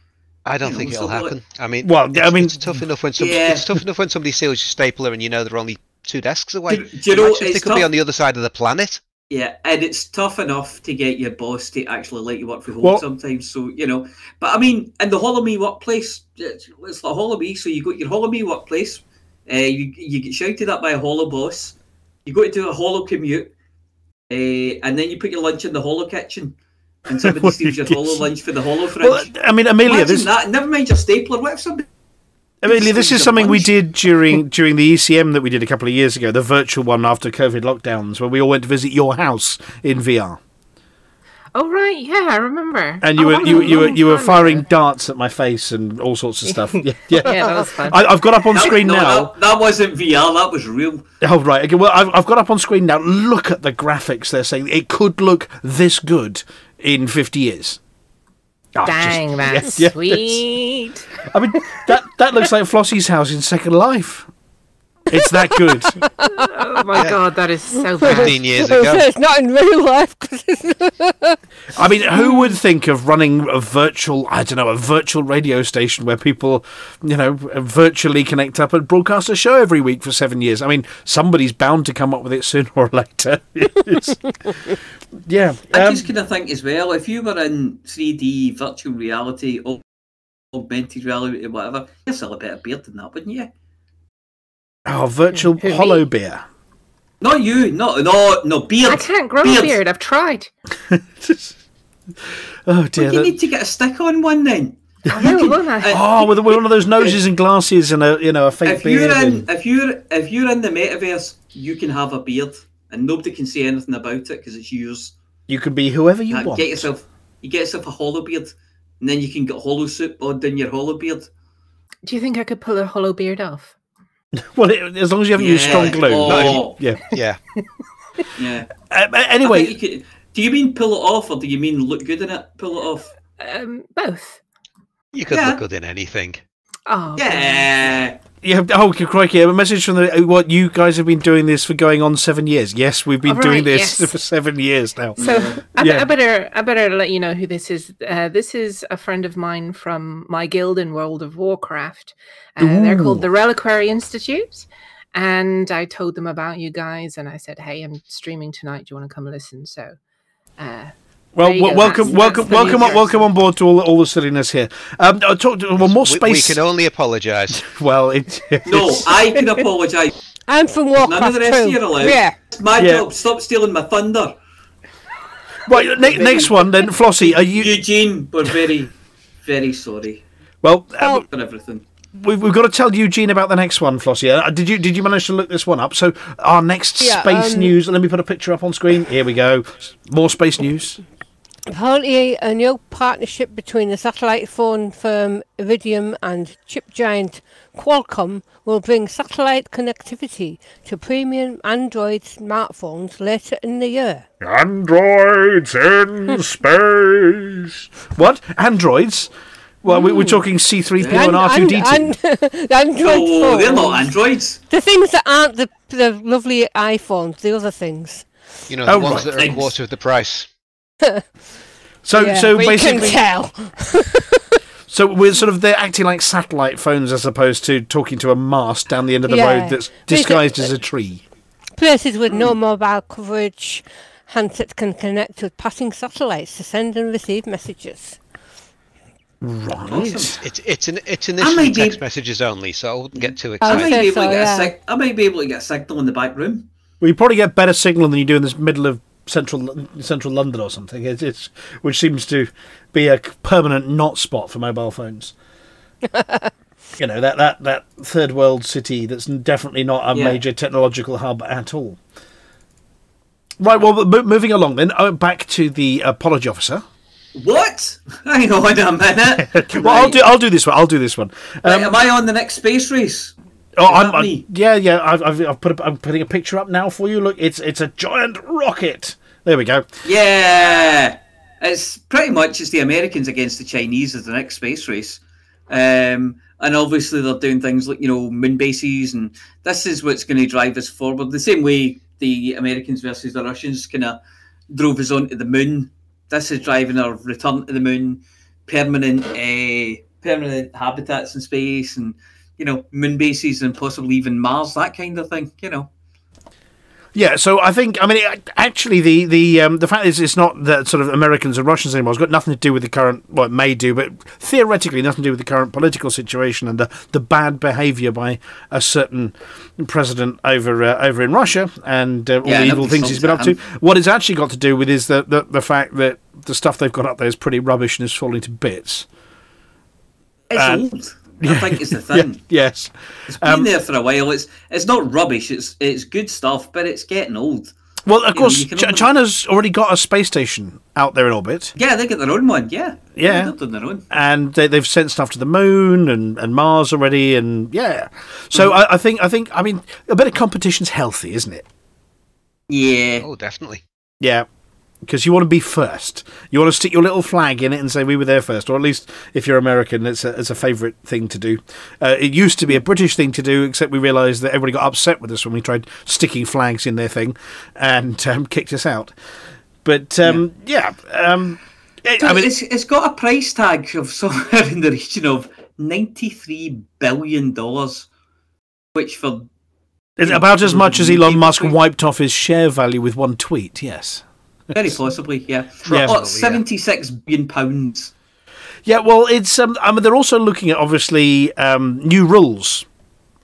I don't think it'll happen. I mean, it's tough enough when somebody steals your stapler and there are only 2 desks away. Do you know, they could be on the other side of the planet. Yeah, and it's tough enough to get your boss to actually let you work from home sometimes. So, but I mean, in the Hollow Me workplace, it's like Hollow Me. So you got your Hollow Me workplace, you get shouted at by a Hollow boss, you go to do a Hollow commute, and then you put your lunch in the Hollow kitchen. And somebody steals your Hollow lunch for the Hollow fridge. Well, I mean, Amelia, never mind your stapler. What if somebody? Amelia, this is something we did during the ECM that we did a couple of years ago, the virtual one after COVID lockdowns, where we all went to visit your house in VR. Oh right, yeah, I remember. And you were firing darts at my face and all sorts of stuff. Yeah, that was fun. I've got up on screen now. That wasn't VR. That was real. Oh right. Okay. Well, I've got up on screen now. Look at the graphics. They're saying it could look this good in 50 years. Dang, that's sweet. I mean, that looks like Flossy's house in Second Life. It's that good. Oh my god, that is so bad. 15 years ago. It's not in real life. I mean, who would think of running a virtual radio station where people, virtually connect up and broadcast a show every week for 7 years? I mean, somebody's bound to come up with it sooner or later. Yeah. I just kind of think as well, if you were in 3D virtual reality or augmented reality or whatever, you'd still a bit of beard than that, wouldn't you? Oh, virtual hollow beer. Not you, no beard. I can't grow a beard. I've tried. Oh dear. Well, you need to get a stick-on one then. With one of those noses and glasses and a fake beard. If you're in the metaverse, you can have a beard and nobody can say anything about it because it's yours. You can be whoever you want. You get yourself a hollow beard, and then you can get hollow soup on your hollow beard. Do you think I could pull a hollow beard off? Well, as long as you haven't used strong glue. Oh. Yeah. Yeah. Yeah. Anyway, do you mean pull it off, or do you mean look good in it? Pull it off. Both. You could look good in anything. Oh. Yeah. Yeah. Oh, crikey! A message from what you guys have been doing this for going on 7 years. Yes, we've been doing this for 7 years now. So I better let you know who this is. This is a friend of mine from my guild in World of Warcraft. They're called the Reliquary Institute. And I told them about you guys, and I said, "Hey, I'm streaming tonight. Do you want to come listen?" So. Welcome on board to all the silliness here. More space. We can only apologise. Well, no, I can apologise. I'm from Warcraft. None of the rest of you are allowed. Yeah. It's my job. Stop stealing my thunder. Right, next one then, Flossy. Are you Eugene? We're very, very sorry. Well, for everything. We've got to tell Eugene about the next one, Flossy. Did you manage to look this one up? So our next space news. Let me put a picture up on screen. Here we go. More space news. Apparently, a new partnership between the satellite phone firm Iridium and chip giant Qualcomm will bring satellite connectivity to premium Android smartphones later in the year. Androids in space. What? Androids? Well, we're talking C-3PO and R2-D2. Android phones. They're not androids. The things that aren't the lovely iPhones, the other things. You know, the ones that are a quarter of the price. So basically, can tell. So we're they're acting like satellite phones as opposed to talking to a mast down the end of the road that's disguised as a tree. Places with no mobile coverage, handsets can connect with passing satellites to send and receive messages. Right. Awesome. It's initially text messages only, so I wouldn't get too excited. I might be able to get a signal in the back room. Well, you probably get better signal than you do in the middle of central London or something. It's which seems to be a permanent not spot for mobile phones. You know, that third world city that's definitely not a major technological hub at all. Right. Well, moving along then, back to the apology officer. What? Hang on a minute. Well, I'll do this one. Am I on the next space race? Oh, I'm putting a picture up now for you. Look, it's a giant rocket. There we go. Yeah, it's pretty much the Americans against the Chinese as the next space race, and obviously they're doing things like moon bases, and this is what's going to drive us forward. The same way the Americans versus the Russians kind of drove us onto the moon. This is driving our return to the moon, permanent habitats in space, and moon bases, and possibly even Mars, that kind of thing. Yeah, so actually, the fact is, it's not that sort of Americans and Russians anymore. It's got nothing to do with the current, well, it may do, but theoretically nothing to do with the current political situation and the bad behaviour by a certain president over in Russia and all the evil things he's been up to. What it's actually got to do with is the fact that the stuff they've got up there is pretty rubbish and is falling to bits. It's old. I think it's the thing. Yes, it's been there for a while. It's not rubbish. It's good stuff, but it's getting old. Well, of course, China's already got a space station out there in orbit. Yeah, they got their own one. Yeah, they've done their own, and they've sent stuff to the moon and Mars already, and So I think a bit of competition's healthy, isn't it? Yeah. Oh, definitely. Yeah. Because you want to be first. You want to stick your little flag in it and say we were there first, or at least if you're American, it's a favourite thing to do. It used to be a British thing to do, except we realised that everybody got upset with us when we tried sticking flags in their thing and kicked us out. But it's got a price tag of somewhere in the region of $93 billion, which for it's about as much as Elon Musk wiped off his share value with one tweet. Yes. Very possibly, yeah. £76 billion. Yeah, well, it's they're also looking at obviously new rules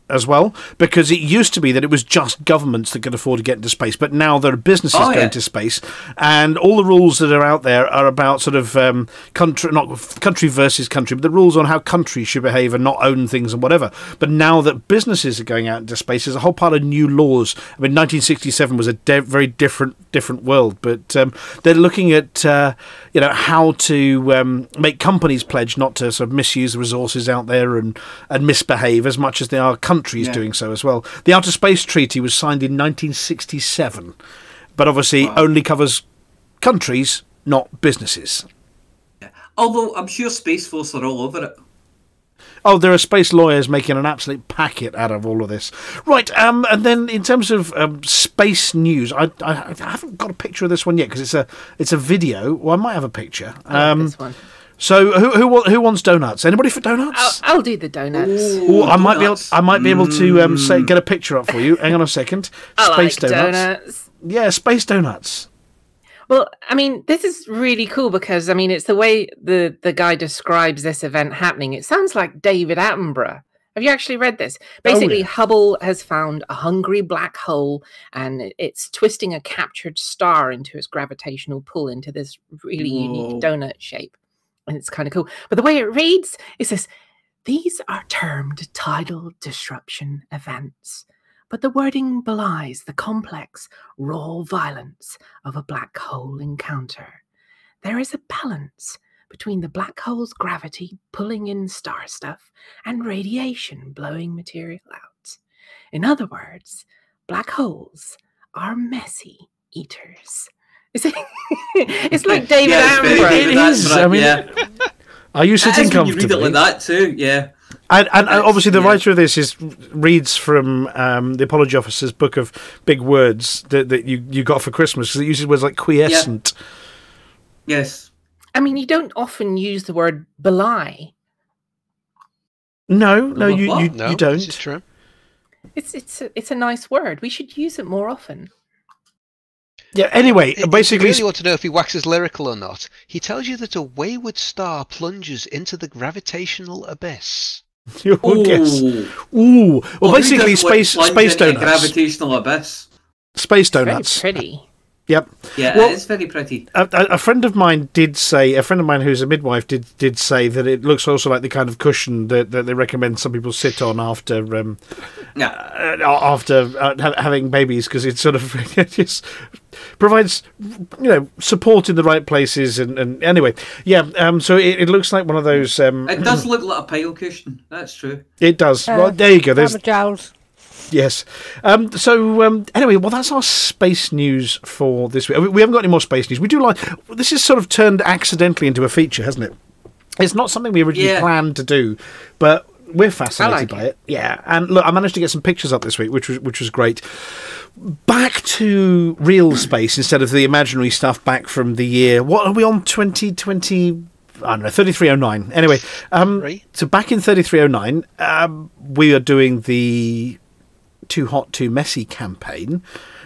as well, because it used to be that it was just governments that could afford to get into space, but now there are businesses going to space, and all the rules that are out there are about sort of not country versus country, but the rules on how countries should behave and not own things and whatever. But now that businesses are going out into space, there's a whole pile of new laws. I mean, 1967 was a very different world, but they're looking at how to make companies pledge not to sort of misuse the resources out there and misbehave as much as they are countries doing so as well. The Outer Space Treaty was signed in 1967, but obviously only covers countries, not businesses. Although I'm sure Space Force are all over it. Oh, there are space lawyers making an absolute packet out of all of this. Right, and then in terms of space news, I haven't got a picture of this one yet because it's a video. Well, I might have a picture. This one. So who wants donuts? Anybody for donuts? I'll do the donuts. Ooh, I might be able to get a picture up for you. Hang on a second. Space donuts. Yeah, space donuts. Well, I mean, this is really cool because, I mean, it's the way the guy describes this event happening. It sounds like David Attenborough. Have you actually read this? Basically, Hubble has found a hungry black hole and it's twisting a captured star into its gravitational pull into this really unique donut shape. And it's kind of cool. But the way it reads, it says, these are termed tidal disruption events. But the wording belies the complex, raw violence of a black hole encounter. There is a balance between the black hole's gravity pulling in star stuff and radiation blowing material out. In other words, black holes are messy eaters. It's like David Attenborough. It is. I mean, are you sitting comfortably? You read it like that too, yeah. And obviously the writer of this reads from the Apology Officer's book of big words that you got for Christmas, because it uses words like quiescent. Yeah. Yes. I mean, you don't often use the word belie. No, you don't. This is true. It's a nice word. We should use it more often. Yeah, anyway, basically... If you really want to know if he waxes lyrical or not, he tells you that a wayward star plunges into the gravitational abyss. Your guess. Ooh. Well, basically, space donuts. Gravitational abyss. Space donuts. Very pretty. Yep. Yeah, well, it's very pretty. A friend of mine who's a midwife did say that it looks also like the kind of cushion that they recommend some people sit on after having babies, because it sort of just provides support in the right places and anyway, so it looks like one of those. It does look like a pile cushion. That's true. It does. Well, there you go. There's jowls. Yes. Anyway, well, that's our space news for this week. We haven't got any more space news. We do this is sort of turned accidentally into a feature, hasn't it? It's not something we originally planned to do, but we're fascinated by it. Yeah. And look, I managed to get some pictures up this week, which was great. Back to real space instead of the imaginary stuff back from the year. What are we on? 2020? I don't know, 3309. Anyway, so back in 3309, we are doing the Too Hot, Too Messy campaign.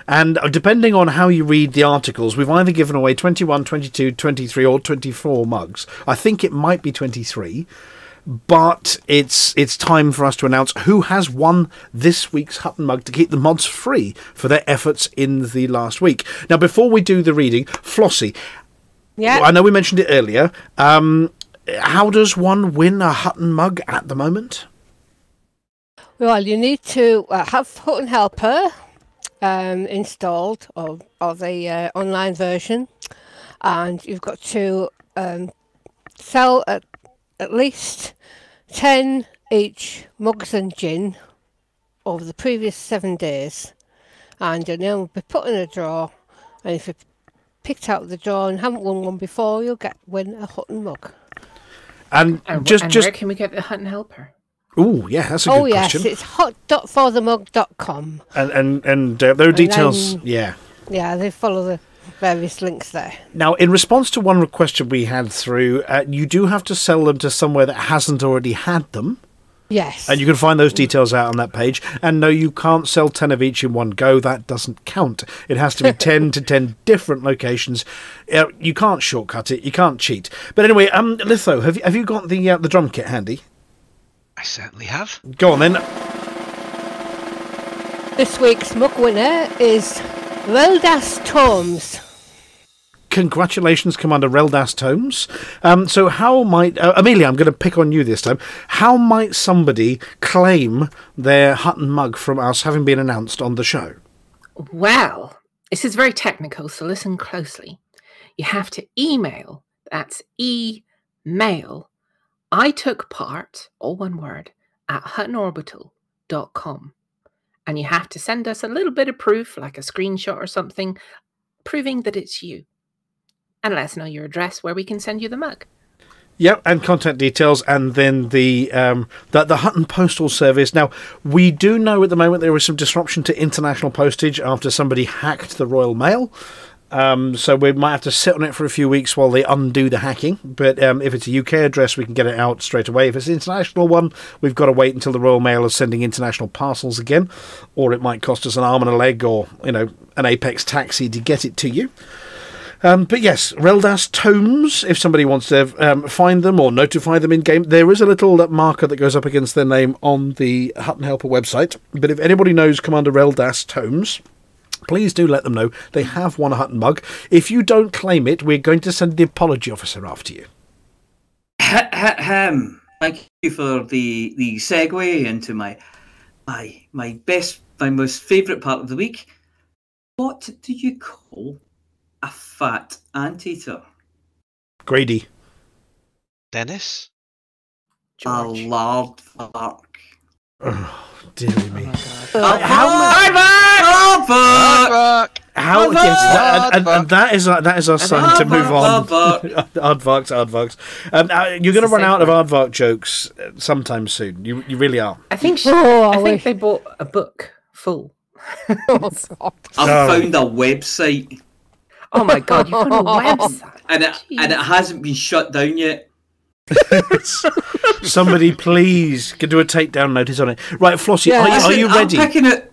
And depending on how you read the articles, we've either given away 21, 22, 23 or 24 mugs. I think it might be 23. But it's time for us to announce who has won this week's Hutton mug to keep the mods free for their efforts in the last week. Now, before we do the reading, Flossy, I know we mentioned it earlier. How does one win a Hutton mug at the moment? Well, you need to have Hutton Helper installed, or the online version, and you've got to sell at least 10 each mugs and gin over the previous 7 days, and your name will be put in a draw, and if you picked out the draw and haven't won one before, you'll win a Hutton mug. And where can we get the Hutton Helper? Oh, yeah, that's a good question. Oh, yes, it's hot.forthemug.com. And there are details, Yeah, they follow the various links there. Now, in response to one question we had through, you do have to sell them to somewhere that hasn't already had them. Yes. And you can find those details out on that page. And no, you can't sell 10 of each in one go. That doesn't count. It has to be 10 to 10 different locations. You can't shortcut it. You can't cheat. But anyway, Litho, have you got the drum kit handy? I certainly have. Go on then. This week's mug winner is Reldas-Tomes. Congratulations, Commander Reldas-Tomes. So how might... Amelia, I'm going to pick on you this time. How might somebody claim their Hutton mug from us having been announced on the show? Well, this is very technical, so listen closely. You have to email, that's email, I took part, all one word, at huttonorbital.com. And you have to send us a little bit of proof, like a screenshot or something, proving that it's you. And let us know your address where we can send you the mug. Yep, and contact details, and then the Hutton Postal Service. Now, we do know at the moment there was some disruption to international postage after somebody hacked the Royal Mail. So we might have to sit on it for a few weeks while they undo the hacking. But if it's a UK address, we can get it out straight away. If it's an international one, we've got to wait until the Royal Mail is sending international parcels again. Or it might cost us an arm and a leg or, an Apex taxi to get it to you. But yes, Reldas-Tomes, if somebody wants to find them or notify them in-game, there is a little marker that goes up against their name on the Hutton Helper website. But if anybody knows Commander Reldas-Tomes, please do let them know. They have won a Hutton mug. If you don't claim it, we're going to send the apology officer after you. Thank you for the segue into my most favourite part of the week. What do you call a fat anteater? Grady. Dennis? Ah, George. A lard fark. Oh, dearie me. That is our sign to move on. Aardvarks. You're going to run out of aardvark jokes sometime soon. You really are. I think they bought a book full. Oh, God. I've found a website. Oh my God, you found a website. And it hasn't been shut down yet. Somebody please can do a takedown notice on it. Right, Flossy, are you ready? I'm picking at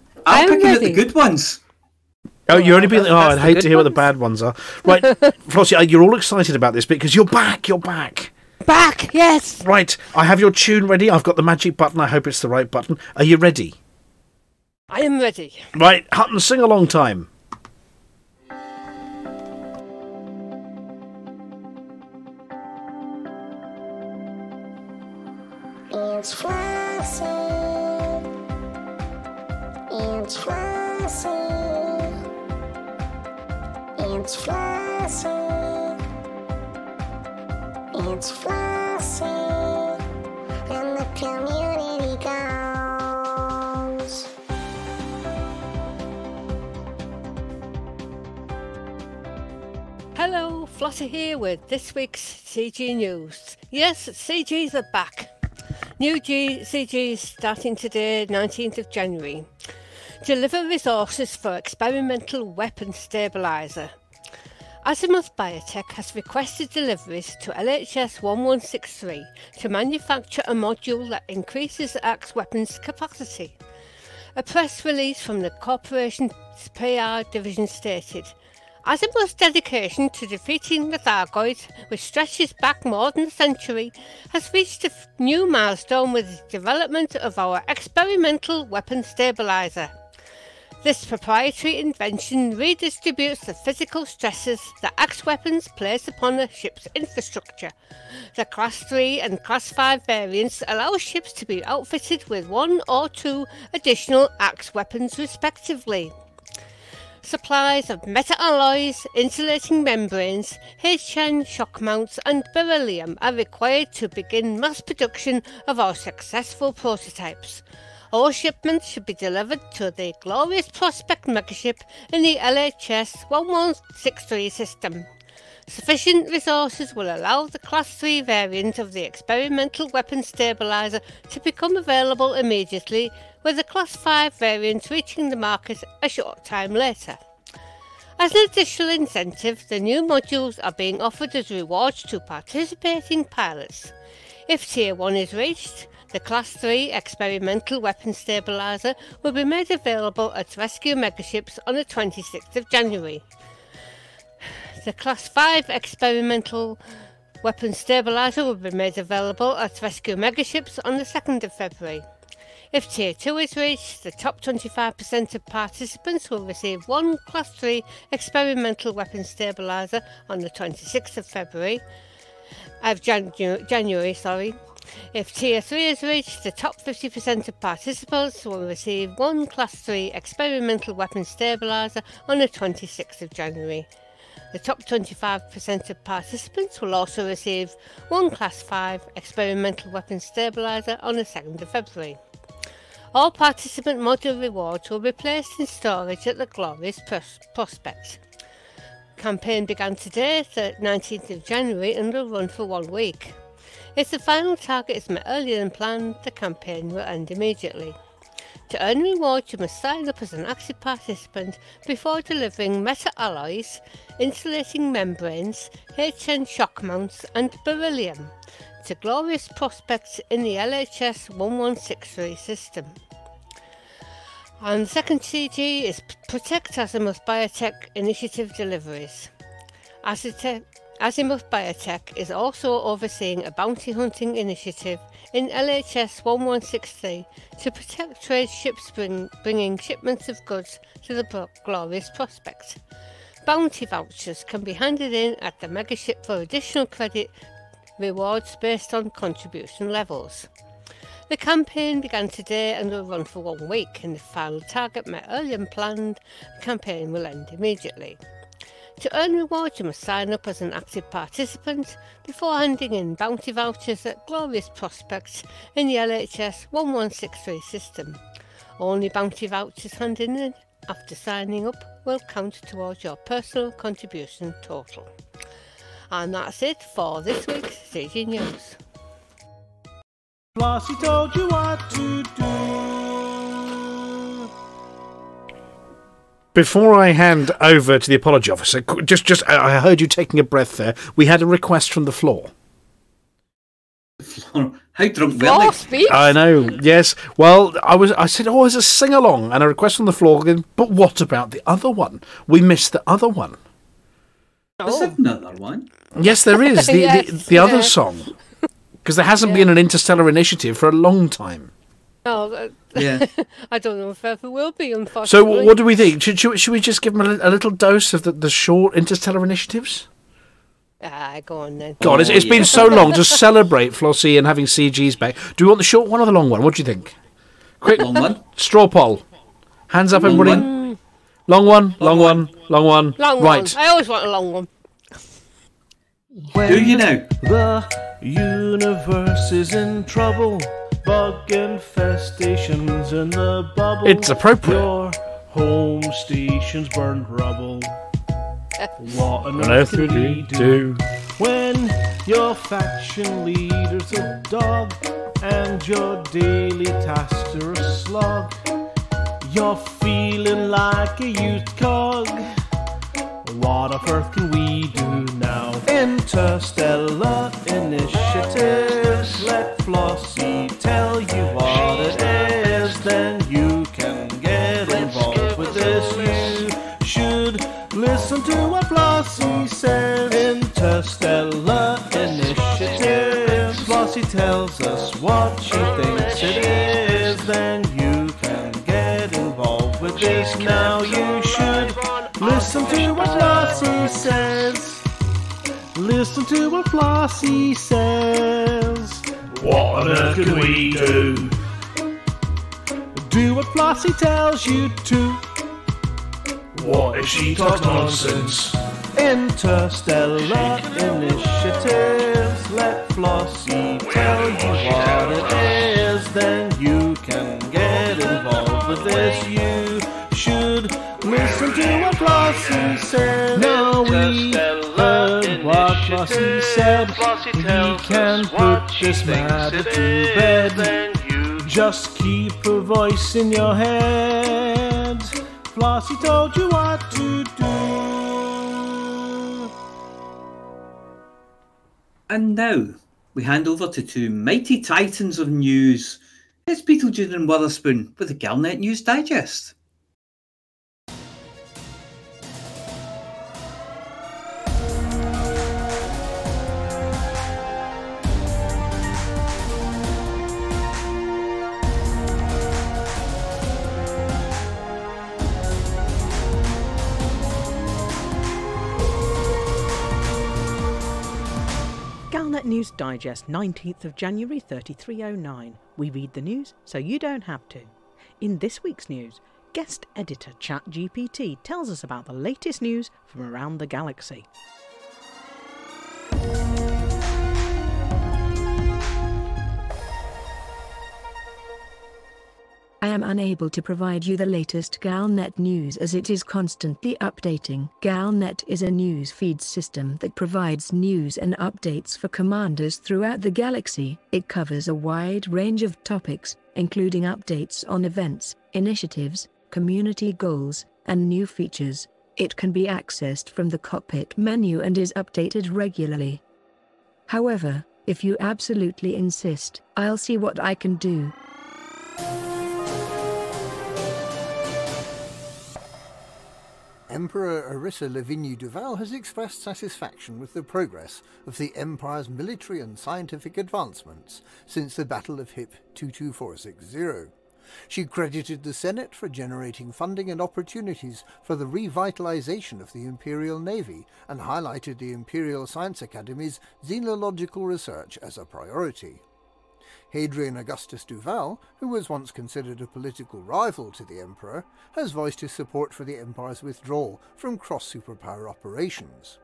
the good ones. Oh, you're only being... Oh, I'd hate to hear what the bad ones are. Right, Flossy, you're all excited about this because you're back. Back, yes. Right, I have your tune ready. I've got the magic button. I hope it's the right button. Are you ready? I am ready. Right, Hutton, sing along time. It's Flossy. It's Flossy. It's Flossy. It's Flossy. And the community goes. Hello, Flossy here with this week's CG News. Yes, CGs are back. New CGs starting today, 19th of January. Deliver resources for experimental weapon stabiliser. Azimuth Biotech has requested deliveries to LHS 1163 to manufacture a module that increases the Axe weapon's capacity. A press release from the corporation's PR division stated, Azimuth's dedication to defeating the Thargoid, which stretches back more than a century, has reached a new milestone with the development of our experimental weapon stabiliser. This proprietary invention redistributes the physical stresses that Axe weapons place upon a ship's infrastructure. The Class 3 and Class 5 variants allow ships to be outfitted with 1 or 2 additional Axe weapons respectively. Supplies of meta-alloys, insulating membranes, HN shock mounts and beryllium are required to begin mass production of our successful prototypes. All shipments should be delivered to the Glorious Prospect megaship in the LHS 1163 system. Sufficient resources will allow the Class 3 variant of the experimental weapon stabiliser to become available immediately, with the Class 5 variant reaching the market a short time later. As an additional incentive, the new modules are being offered as rewards to participating pilots. If Tier 1 is reached, the Class 3 experimental weapon stabiliser will be made available at rescue megaships on the 26th of January. The Class 5 experimental weapon stabiliser will be made available at rescue megaships on the 2nd of February. If Tier 2 is reached, the top 25% of participants will receive one Class 3 experimental weapon stabiliser on the 26th of January. If Tier 3 is reached, the top 50% of participants will receive one Class 3 experimental weapon stabiliser on the 26th of January. The top 25% of participants will also receive one Class 5 experimental weapon stabiliser on the 2nd of February. All participant module rewards will be placed in storage at the Glorious Prospect. The campaign began today, the 19th of January, and will run for 1 week. If the final target is met earlier than planned, the campaign will end immediately. To earn rewards, you must sign up as an active participant before delivering meta-alloys, insulating membranes, HN shock mounts and beryllium to Glorious Prospects in the LHS 1163 system. And the second CG is Protect Azimuth Biotech Initiative deliveries. Azimuth Biotech is also overseeing a bounty hunting initiative in LHS 1163 to protect trade ships bringing shipments of goods to the Glorious Prospect. Bounty vouchers can be handed in at the megaship for additional credit rewards based on contribution levels. The campaign began today and will run for 1 week, and if the final target met earlier than planned, the campaign will end immediately. To earn rewards, you must sign up as an active participant before handing in bounty vouchers at Glorious Prospects in the LHS 1163 system. Only bounty vouchers handed in after signing up will count towards your personal contribution total. And that's it for this week's CG News. Flossy told you what to do. Before I hand over to the apology officer, I heard you taking a breath there. We had a request from the floor. How drunk were they? I know, yes. Well, I said, it's a sing-along, and a request from the floor. But what about the other one? We missed the other one. Is there another one? Yes, there is. The other song. Because there hasn't been an interstellar initiative for a long time. Yeah. I don't know if there ever will be, unfortunately. So what do we think? Should we just give them a little dose of the short interstellar initiatives? Go on then. God, it's been so long to celebrate Flossy and having CGs back. Do we want the short one or the long one? What do you think? Quick, long one. Straw poll. Hands up, everybody. Long one. Long one. Long right. one. I always want a long one. Do you know? The universe is in trouble. Bug infestations in the bubble. It's appropriate. Your home station's burned rubble. What on earth would we do when your faction leader's a dog and your daily tasks are a slog? You're feeling like a used cog. What on earth can we do now? Interstellar initiatives. Let Flossy tell you what it is. Then you can get involved with this. You should listen to what Flossy says. Interstellar initiatives. Flossy tells us what she thinks it is. Then you can get involved with this. Now you should listen to what Flossy says. Listen to what Flossy says. What on earth can we do? Do what Flossy tells you to. What if she talks nonsense? Interstellar initiatives. Let Flossy tell you what it is. Then you can get involved with this. You should listen to what Flossy says. Now we heard what Flossy said. We can put this matter to bed. Just keep her voice in your head. Flossy told you what to do. And now we hand over to two mighty titans of news. It's Beetlejuice and Witherspoon with the Galnet News Digest. News Digest, 19th of January 3309. We read the news so you don't have to. In this week's news, guest editor ChatGPT tells us about the latest news from around the galaxy. I am unable to provide you the latest Galnet news as it is constantly updating. Galnet is a news feed system that provides news and updates for commanders throughout the galaxy. It covers a wide range of topics, including updates on events, initiatives, community goals, and new features. It can be accessed from the cockpit menu and is updated regularly. However, if you absolutely insist, I'll see what I can do. Emperor Arissa Lavigne Duval has expressed satisfaction with the progress of the Empire's military and scientific advancements since the Battle of HIP 22460. She credited the Senate for generating funding and opportunities for the revitalization of the Imperial Navy and highlighted the Imperial Science Academy's xenological research as a priority. Hadrian Augustus Duval, who was once considered a political rival to the Emperor, has voiced his support for the Empire's withdrawal from cross-superpower operations.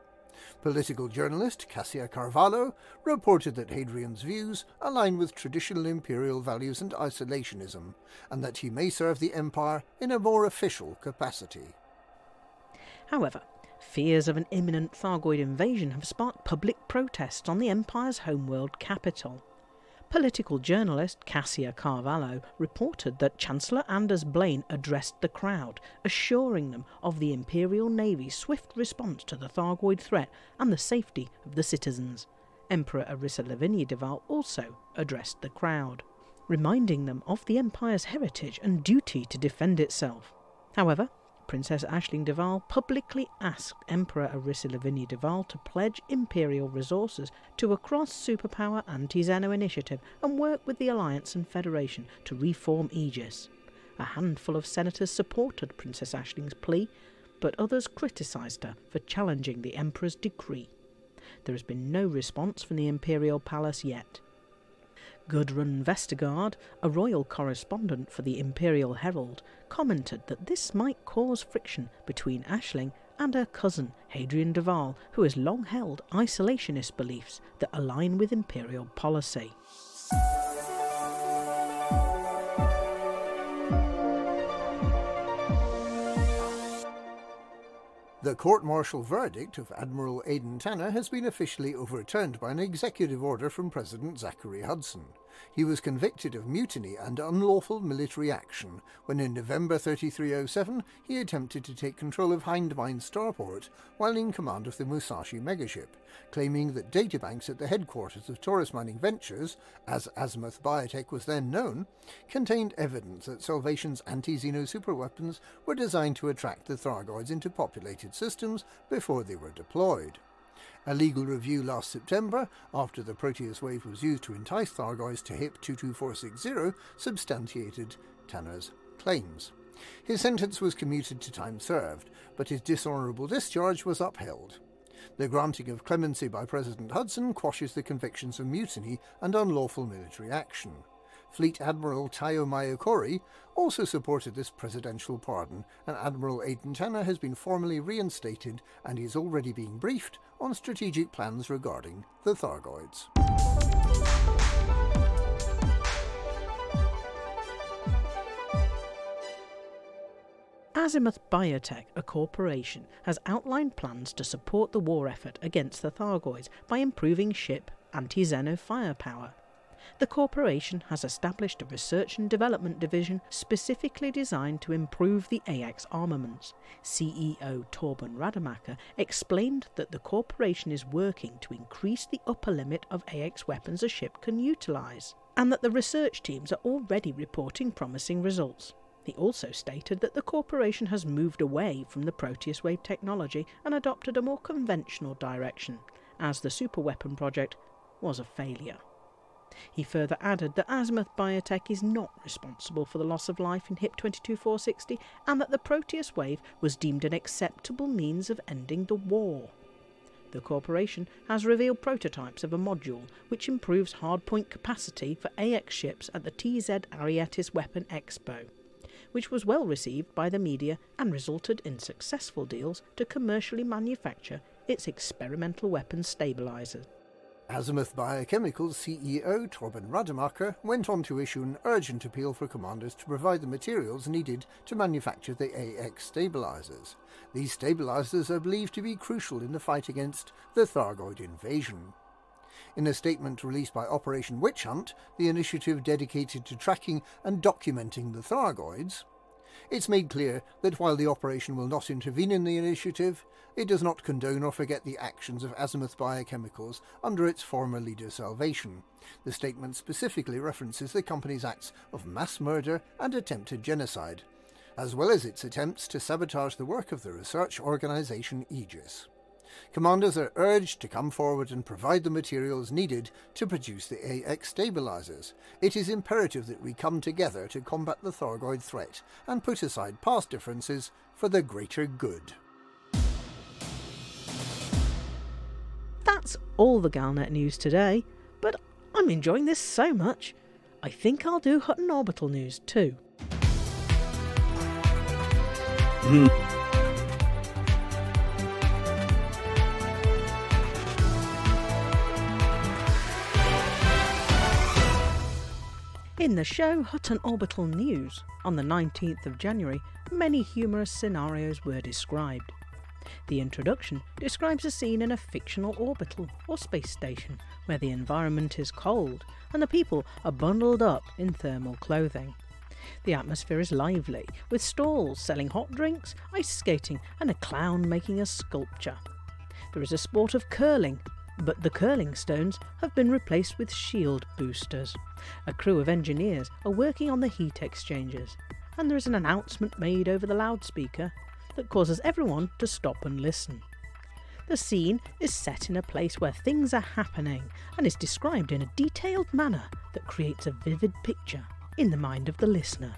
Political journalist Cassia Carvalho reported that Hadrian's views align with traditional imperial values and isolationism, and that he may serve the Empire in a more official capacity. However, fears of an imminent Thargoid invasion have sparked public protests on the Empire's homeworld capital. Political journalist Cassia Carvalho reported that Chancellor Anders Blaine addressed the crowd, assuring them of the Imperial Navy's swift response to the Thargoid threat and the safety of the citizens. Emperor Arissa Lavigne Duval also addressed the crowd, reminding them of the Empire's heritage and duty to defend itself. However, Princess Aisling Duval publicly asked Emperor Arissa Lavigne Duval to pledge Imperial resources to a cross-superpower anti-Xeno initiative and work with the Alliance and Federation to reform Aegis. A handful of senators supported Princess Aisling's plea, but others criticised her for challenging the Emperor's decree. There has been no response from the Imperial Palace yet. Gudrun Vestergaard, a royal correspondent for the Imperial Herald, commented that this might cause friction between Aisling and her cousin Hadrian Duval, who has long held isolationist beliefs that align with imperial policy. The court-martial verdict of Admiral Aidan Tanner has been officially overturned by an executive order from President Zachary Hudson. He was convicted of mutiny and unlawful military action when in November 3307 he attempted to take control of Hindmine Starport while in command of the Musashi megaship, claiming that databanks at the headquarters of Taurus Mining Ventures, as Azimuth Biotech was then known, contained evidence that Salvation's anti-Xeno superweapons were designed to attract the Thargoids into populated systems before they were deployed. A legal review last September, after the Proteus wave was used to entice Thargoids to HIP 22460, substantiated Tanner's claims. His sentence was commuted to time served, but his dishonourable discharge was upheld. The granting of clemency by President Hudson quashes the convictions of mutiny and unlawful military action. Fleet Admiral Taiyo Mayokori also supported this presidential pardon, and Admiral Aidan Tanner has been formally reinstated and is already being briefed on strategic plans regarding the Thargoids. Azimuth Biotech, a corporation, has outlined plans to support the war effort against the Thargoids by improving ship anti-Xeno firepower. The corporation has established a research and development division specifically designed to improve the AX armaments. CEO Torben Rademacher explained that the corporation is working to increase the upper limit of AX weapons a ship can utilise, and that the research teams are already reporting promising results. He also stated that the corporation has moved away from the Proteus wave technology and adopted a more conventional direction, as the superweapon project was a failure. He further added that Azimuth Biotech is not responsible for the loss of life in HIP 22460 and that the Proteus wave was deemed an acceptable means of ending the war. The corporation has revealed prototypes of a module which improves hardpoint capacity for AX ships at the TZ Arietis Weapon Expo, which was well received by the media and resulted in successful deals to commercially manufacture its experimental weapons stabiliser. Azimuth Biochemicals CEO Torben Rademacher went on to issue an urgent appeal for commanders to provide the materials needed to manufacture the AX stabilisers. These stabilisers are believed to be crucial in the fight against the Thargoid invasion. In a statement released by Operation Witch Hunt, the initiative dedicated to tracking and documenting the Thargoids, it's made clear that while the operation will not intervene in the initiative, it does not condone or forget the actions of Azimuth Biochemicals under its former leader Salvation. The statement specifically references the company's acts of mass murder and attempted genocide, as well as its attempts to sabotage the work of the research organisation Aegis. Commanders are urged to come forward and provide the materials needed to produce the AX stabilisers. It is imperative that we come together to combat the Thargoid threat and put aside past differences for the greater good. That's all the Galnet news today, but I'm enjoying this so much, I think I'll do Hutton Orbital news too. In the show Hutton Orbital News, on the 19th of January, many humorous scenarios were described. The introduction describes a scene in a fictional orbital or space station where the environment is cold and the people are bundled up in thermal clothing. The atmosphere is lively, with stalls selling hot drinks, ice skating and a clown making a sculpture. There is a sport of curling, but the curling stones have been replaced with shield boosters. A crew of engineers are working on the heat exchangers, and there is an announcement made over the loudspeaker that causes everyone to stop and listen. The scene is set in a place where things are happening and is described in a detailed manner that creates a vivid picture in the mind of the listener.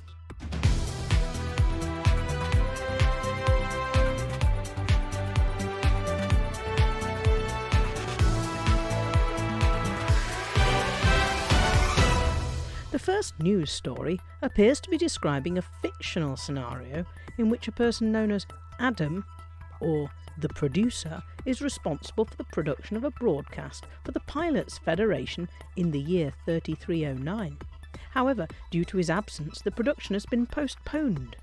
The first news story appears to be describing a fictional scenario in which a person known as Adam, or the producer, is responsible for the production of a broadcast for the Pilots Federation in the year 3309. However, due to his absence, the production has been postponed.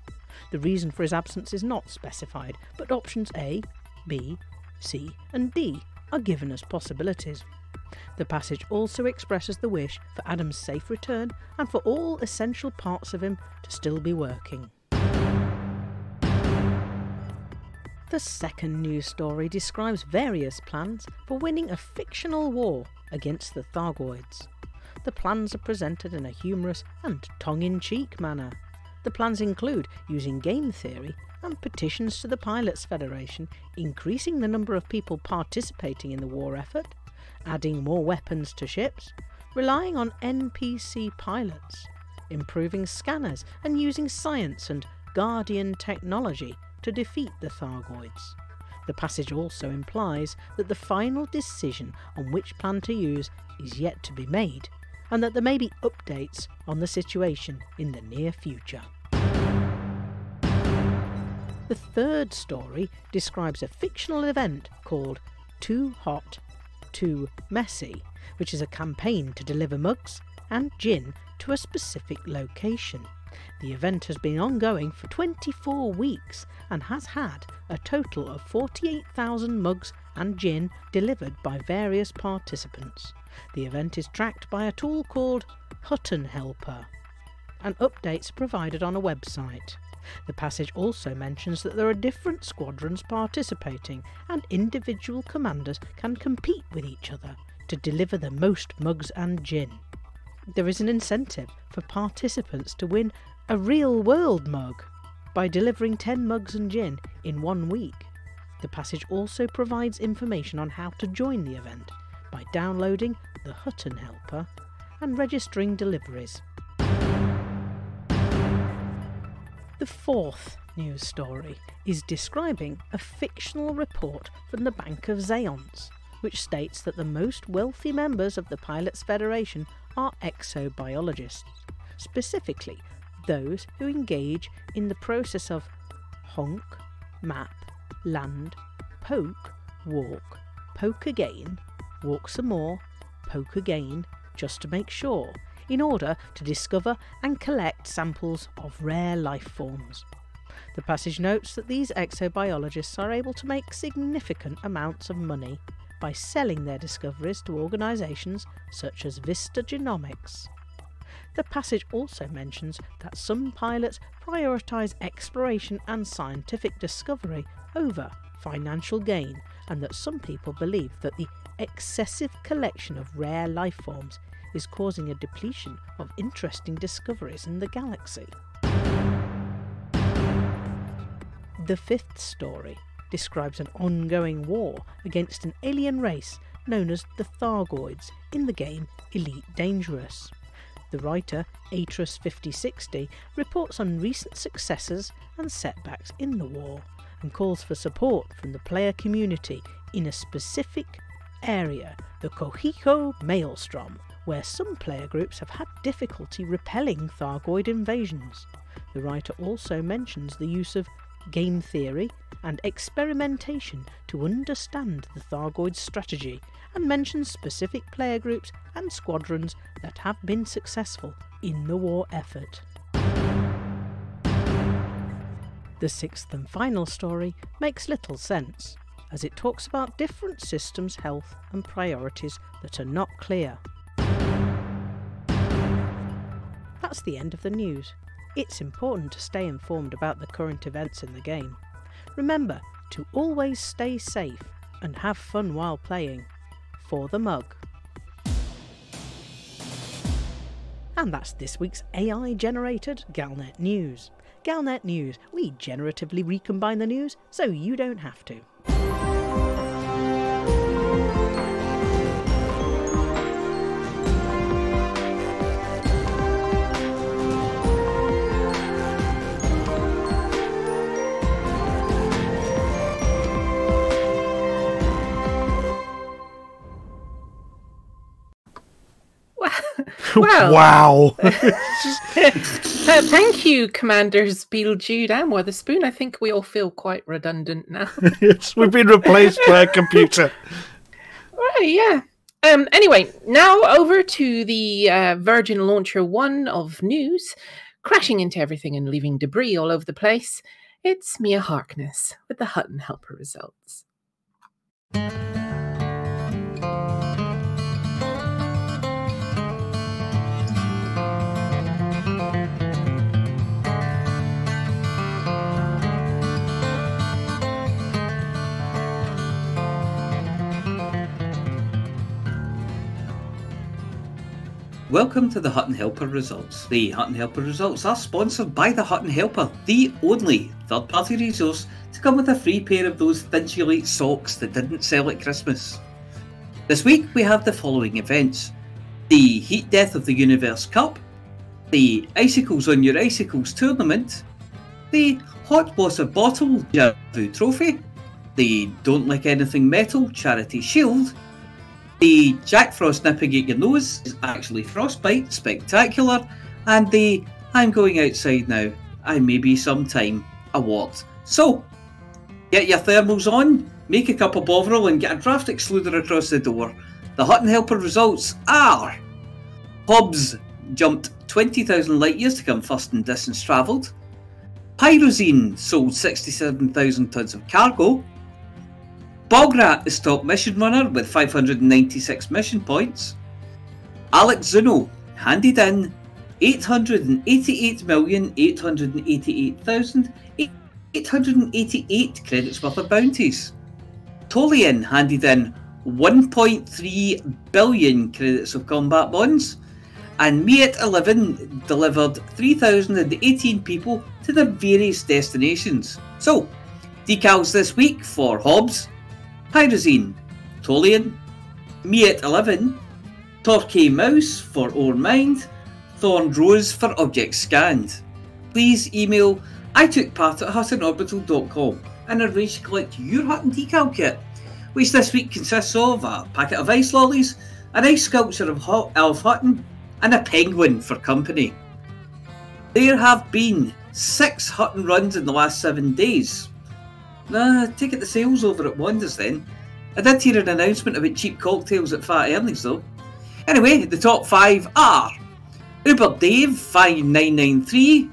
The reason for his absence is not specified, but options A, B, C and D are given as possibilities. The passage also expresses the wish for Adam's safe return and for all essential parts of him to still be working. The second news story describes various plans for winning a fictional war against the Thargoids. The plans are presented in a humorous and tongue-in-cheek manner. The plans include using game theory and petitions to the Pilots Federation, increasing the number of people participating in the war effort, adding more weapons to ships, relying on NPC pilots, improving scanners and using science and Guardian technology to defeat the Thargoids. The passage also implies that the final decision on which plan to use is yet to be made, and that there may be updates on the situation in the near future. The third story describes a fictional event called Too Hot, Too Messy, which is a campaign to deliver mugs and gin to a specific location. The event has been ongoing for 24 weeks and has had a total of 48,000 mugs and gin delivered by various participants. The event is tracked by a tool called Hutton Helper, and updates are provided on a website. The passage also mentions that there are different squadrons participating and individual commanders can compete with each other to deliver the most mugs and gin. There is an incentive for participants to win a real-world mug by delivering 10 mugs and gin in 1 week. The passage also provides information on how to join the event by downloading the Hutton Helper and registering deliveries. The fourth news story is describing a fictional report from the Bank of Zeons, which states that the most wealthy members of the Pilots Federation are exobiologists, specifically those who engage in the process of honk, map, land, poke, walk, poke again, walk some more, poke again, just to make sure, in order to discover and collect samples of rare life forms. The passage notes that these exobiologists are able to make significant amounts of money by selling their discoveries to organisations such as Vista Genomics. The passage also mentions that some pilots prioritise exploration and scientific discovery over financial gain, and that some people believe that the excessive collection of rare life forms is causing a depletion of interesting discoveries in the galaxy. The fifth story describes an ongoing war against an alien race known as the Thargoids in the game Elite Dangerous. The writer, Atrus 5060, reports on recent successes and setbacks in the war, and calls for support from the player community in a specific area, the Kohiko Maelstrom, where some player groups have had difficulty repelling Thargoid invasions. The writer also mentions the use of game theory and experimentation to understand the Thargoid strategy, and mentions specific player groups and squadrons that have been successful in the war effort. The sixth and final story makes little sense, as it talks about different systems' health and priorities that are not clear. That's the end of the news. It's important to stay informed about the current events in the game. Remember to always stay safe and have fun while playing. For the mug. And that's this week's AI-generated Galnet News. Galnet News, we generatively recombine the news so you don't have to. Well, wow. Thank you, Commanders Beetlejude and Witherspoon. I think we all feel quite redundant now. Yes, we've been replaced by a computer. Right, yeah. Anyway, now over to the Virgin Launcher 1 of news, crashing into everything and leaving debris all over the place. It's Mia Harkness with the Hutton Helper results. Welcome to the Hutton Helper results. The Hutton Helper results are sponsored by the Hutton Helper, the only third-party resource to come with a free pair of those Thinsulate socks that didn't sell at Christmas. This week we have the following events: the Heat Death of the Universe Cup, the Icicles on Your Icicles tournament, the Hot Water Bottle Javu Trophy, the Don't Lick Anything Metal Charity Shield, the Jack Frost nipping at your nose is actually frostbite, spectacular, and the I'm going outside now, I may be sometime award. So, get your thermals on, make a cup of Bovril and get a draft excluder across the door. The Hutton Helper results are: Hobbs jumped 20,000 light years to come first in distance travelled. Pyrozine sold 67,000 tonnes of cargo. Bograt is top mission runner with 596 mission points. Alex Zuno handed in 888,888,888 credits worth of bounties. Tolian handed in 1.3 billion credits of combat bonds. And Miet 11 delivered 3,018 people to their various destinations. So, decals this week for Hobbs, Pyrozine, Tolian, Miet 11, Torquay Mouse for Our Mind, Thorned Rose for Objects Scanned. Please email I took part at HuttonOrbital.com and arranged to collect your Hutton decal kit, which this week consists of a packet of ice lollies, an ice sculpture of Elf Hutton, and a penguin for company. There have been 6 Hutton runs in the last 7 days. Take it the sales over at Wonders then. I did hear an announcement about cheap cocktails at Fat Ernie's though. Anyway, the top 5 are Uber Dave 5993,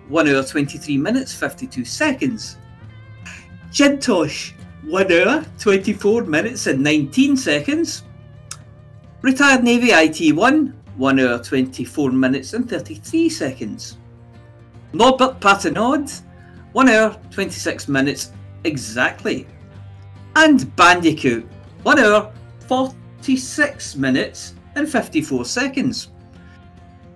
1 hour 23 minutes 52 seconds. Jintosh, 1 hour 24 minutes and 19 seconds. Retired Navy IT1, 1 hour 24 minutes and 33 seconds. Norbert Patinod, 1 hour 26 minutes exactly. And Bandicoot, 1 hour 46 minutes and 54 seconds.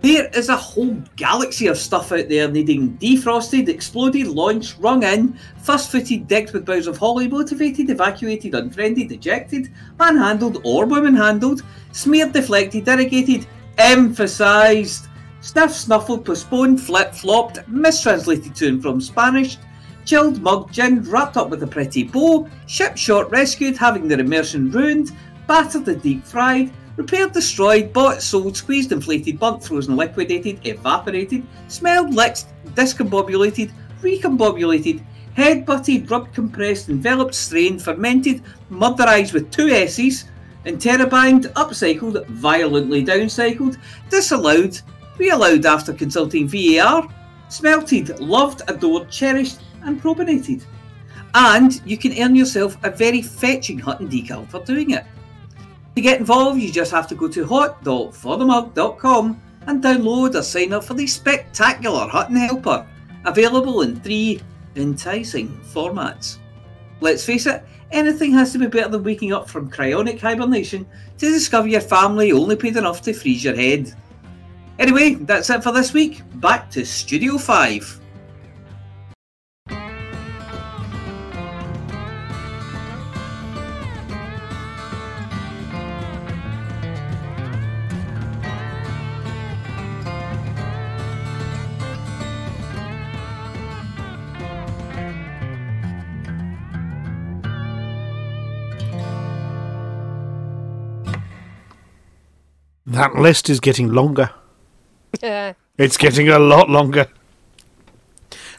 There is a whole galaxy of stuff out there needing defrosted, exploded, launched, rung in, first-footed, decked with boughs of holly, motivated, evacuated, unfriended, ejected, manhandled or woman-handled, smeared, deflected, irrigated, emphasised, sniffed, snuffled, postponed, flip-flopped, mistranslated to and from Spanish, chilled, mugged, ginned, wrapped up with a pretty bow, shipped, shot, rescued, having their immersion ruined, battered and deep-fried, repaired, destroyed, bought, sold, squeezed, inflated, burnt, frozen, liquidated, evaporated, smelled, licked, discombobulated, recombobulated, head-butted, rubbed, compressed, enveloped, strained, fermented, murderised with 2 S's, interrobanged, upcycled, violently downcycled, disallowed, reallowed after consulting VAR, smelted, loved, adored, cherished and propinated. And you can earn yourself a very fetching Hutton decal for doing it. To get involved, you just have to go to hot.forthemug.com and download or sign up for the spectacular Hutton Helper, available in 3 enticing formats. Let's face it, anything has to be better than waking up from cryonic hibernation to discover your family only paid enough to freeze your head. Anyway, that's it for this week. Back to Studio 5. That list is getting longer. It's getting a lot longer.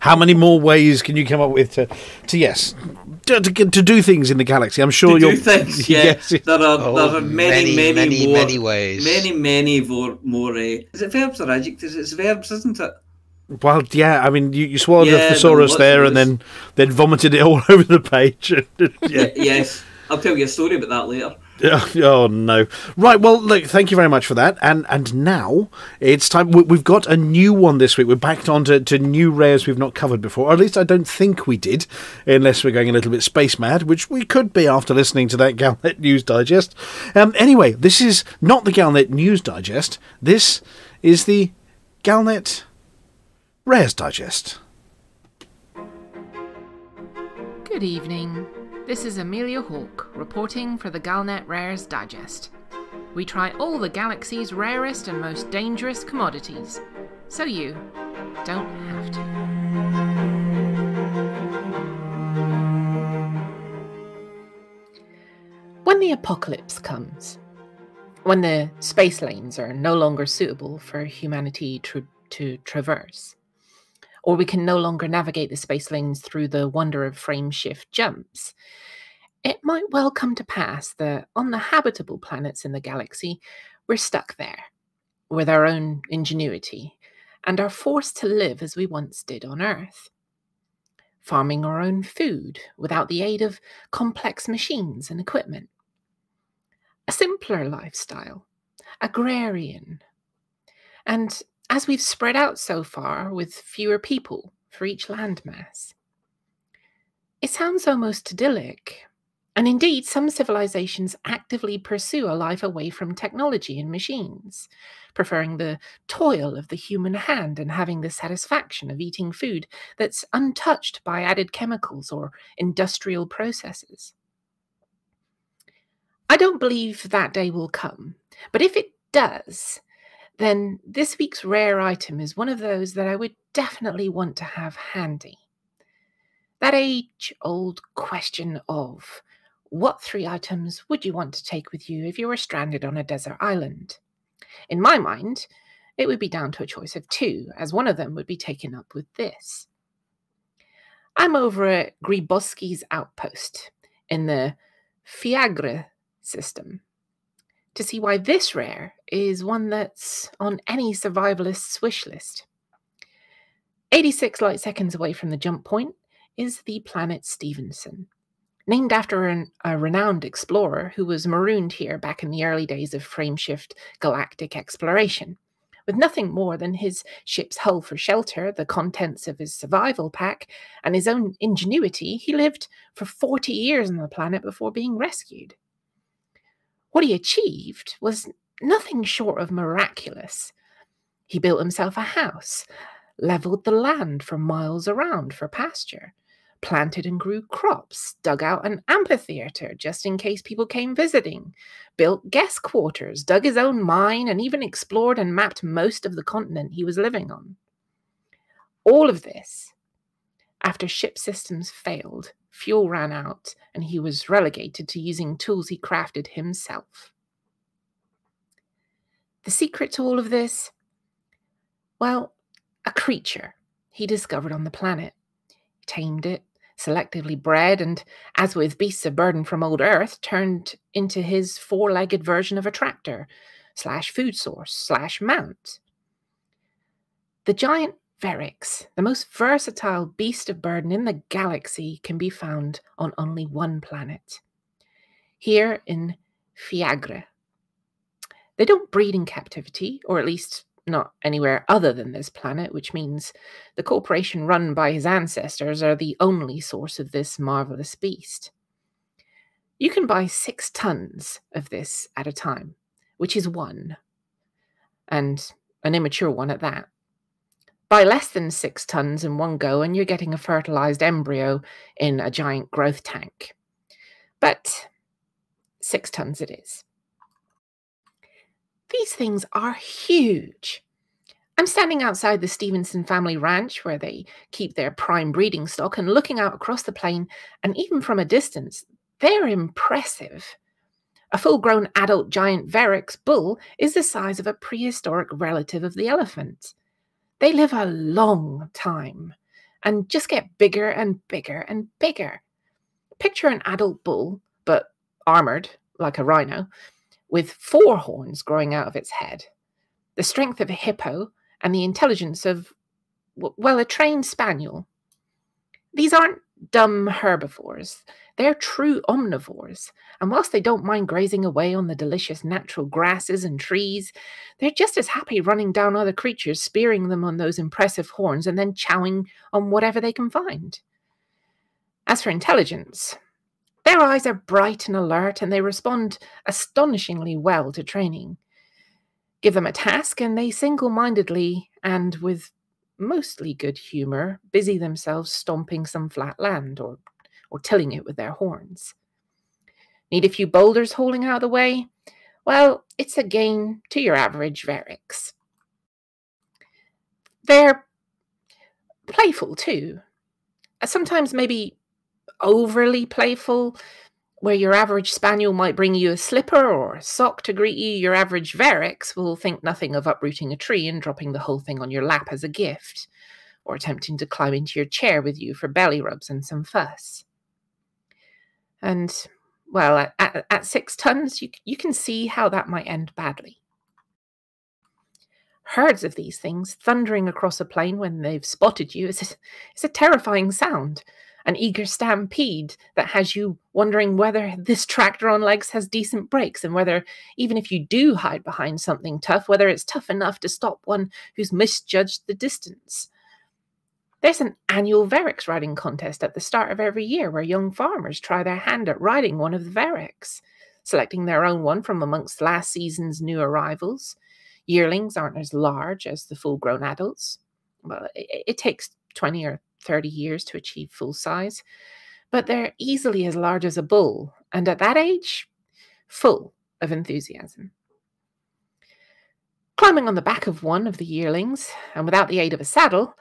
How many more ways can you come up with to do things in the galaxy? I'm sure you'll do things. Yes, there are many ways. Many more. Is it verbs or adjectives? It's verbs, isn't it? Well, yeah. I mean, you swallowed the thesaurus there, and then vomited it all over the page. Yes, I'll tell you a story about that later. Oh no! Right, well, look, thank you very much for that. And now it's time. We've got a new one this week. We're back on to new rares we've not covered before. Or at least I don't think we did, unless we're going a little bit space mad, which we could be after listening to that Galnet News Digest. Anyway, this is not the Galnet News Digest. This is the Galnet Rares Digest. Good evening. This is Amelia Hawke, reporting for the Galnet Rares Digest. We try all the galaxy's rarest and most dangerous commodities, so you don't have to. When the apocalypse comes, when the space lanes are no longer suitable for humanity to traverse, or we can no longer navigate the space lanes through the wonder of frame shift jumps, it might well come to pass that on the habitable planets in the galaxy, we're stuck there with our own ingenuity and are forced to live as we once did on Earth, farming our own food without the aid of complex machines and equipment. A simpler lifestyle, agrarian, and as we've spread out so far with fewer people for each landmass. It sounds almost idyllic, and indeed some civilizations actively pursue a life away from technology and machines, preferring the toil of the human hand and having the satisfaction of eating food that's untouched by added chemicals or industrial processes. I don't believe that day will come, but if it does, then this week's rare item is one of those that I would definitely want to have handy. That age-old question of what 3 items would you want to take with you if you were stranded on a desert island? In my mind, it would be down to a choice of 2, as one of them would be taken up with this. I'm over at Griboski's outpost in the Fiagre system to see why this rare is one that's on any survivalist's wish list. 86 light seconds away from the jump point is the planet Stevenson, named after a renowned explorer who was marooned here back in the early days of frameshift galactic exploration. With nothing more than his ship's hull for shelter, the contents of his survival pack, and his own ingenuity, he lived for 40 years on the planet before being rescued. What he achieved was nothing short of miraculous. He built himself a house, leveled the land for miles around for pasture, planted and grew crops, dug out an amphitheater just in case people came visiting, built guest quarters, dug his own mine, and even explored and mapped most of the continent he was living on. All of this after ship systems failed, fuel ran out, and he was relegated to using tools he crafted himself. The secret to all of this? Well, a creature he discovered on the planet. He tamed it, selectively bred, and, as with beasts of burden from old Earth, turned into his 4-legged version of a tractor, / food source, / mount. The giant Verix, the most versatile beast of burden in the galaxy, can be found on only one planet, here in Fiagre. They don't breed in captivity, or at least not anywhere other than this planet, which means the corporation run by his ancestors are the only source of this marvelous beast. You can buy 6 tons of this at a time, which is 1, and an immature one at that. Buy less than 6 tons in one go and you're getting a fertilized embryo in a giant growth tank. But 6 tons it is. These things are huge. I'm standing outside the Stevenson family ranch where they keep their prime breeding stock and looking out across the plain, and even from a distance, they're impressive. A full-grown adult giant Verix bull is the size of a prehistoric relative of the elephant. They live a long time and just get bigger and bigger and bigger. Picture an adult bull, but armored like a rhino, with 4 horns growing out of its head, the strength of a hippo, and the intelligence of, well, a trained spaniel. These aren't dumb herbivores. They're true omnivores, and whilst they don't mind grazing away on the delicious natural grasses and trees, they're just as happy running down other creatures, spearing them on those impressive horns, and then chowing on whatever they can find. As for intelligence, their eyes are bright and alert, and they respond astonishingly well to training. Give them a task, and they single-mindedly, and with mostly good humour, busy themselves stomping some flat land or tilling it with their horns. Need a few boulders hauling out of the way? Well, it's a gain to your average Verix. They're playful too. Sometimes maybe overly playful, where your average spaniel might bring you a slipper or a sock to greet you. Your average Verix will think nothing of uprooting a tree and dropping the whole thing on your lap as a gift, or attempting to climb into your chair with you for belly rubs and some fuss. And, well, at 6 tons, you can see how that might end badly. Herds of these things thundering across a plain when they've spotted you is a terrifying sound, an eager stampede that has you wondering whether this tractor on legs has decent brakes, and whether, even if you do hide behind something tough, whether it's tough enough to stop one who's misjudged the distance. There's an annual Verix riding contest at the start of every year where young farmers try their hand at riding one of the Verix, selecting their own one from amongst last season's new arrivals. Yearlings aren't as large as the full-grown adults. Well, it takes 20 or 30 years to achieve full size, but they're easily as large as a bull, and at that age, full of enthusiasm. Climbing on the back of one of the yearlings, and without the aid of a saddle,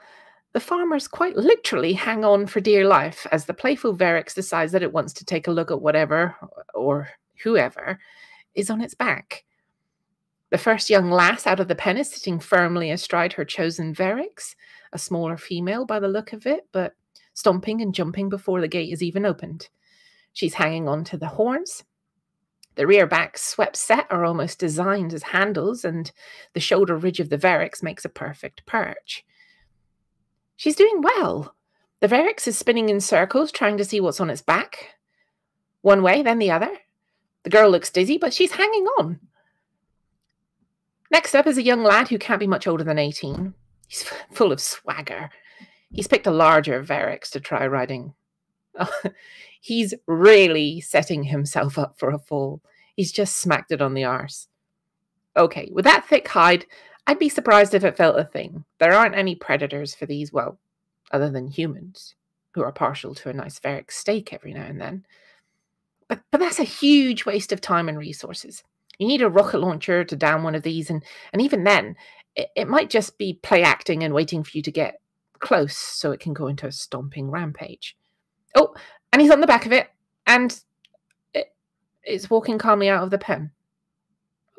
the farmers quite literally hang on for dear life as the playful Verix decides that it wants to take a look at whatever, or whoever, is on its back. The first young lass out of the pen is sitting firmly astride her chosen Verix, a smaller female by the look of it, but stomping and jumping before the gate is even opened. She's hanging on to the horns. The rear back swept set are almost designed as handles, and the shoulder ridge of the Verix makes a perfect perch. She's doing well. The Verix is spinning in circles, trying to see what's on its back. One way, then the other. The girl looks dizzy, but she's hanging on. Next up is a young lad who can't be much older than 18. He's full of swagger. He's picked a larger Verix to try riding. He's really setting himself up for a fall. He's just smacked it on the arse. Okay, with that thick hide, I'd be surprised if it felt a thing. There aren't any predators for these, well, other than humans, who are partial to a nice Verix steak every now and then. But that's a huge waste of time and resources. You need a rocket launcher to down one of these, and even then, it might just be play acting and waiting for you to get close so it can go into a stomping rampage. Oh, and he's on the back of it, and it's walking calmly out of the pen.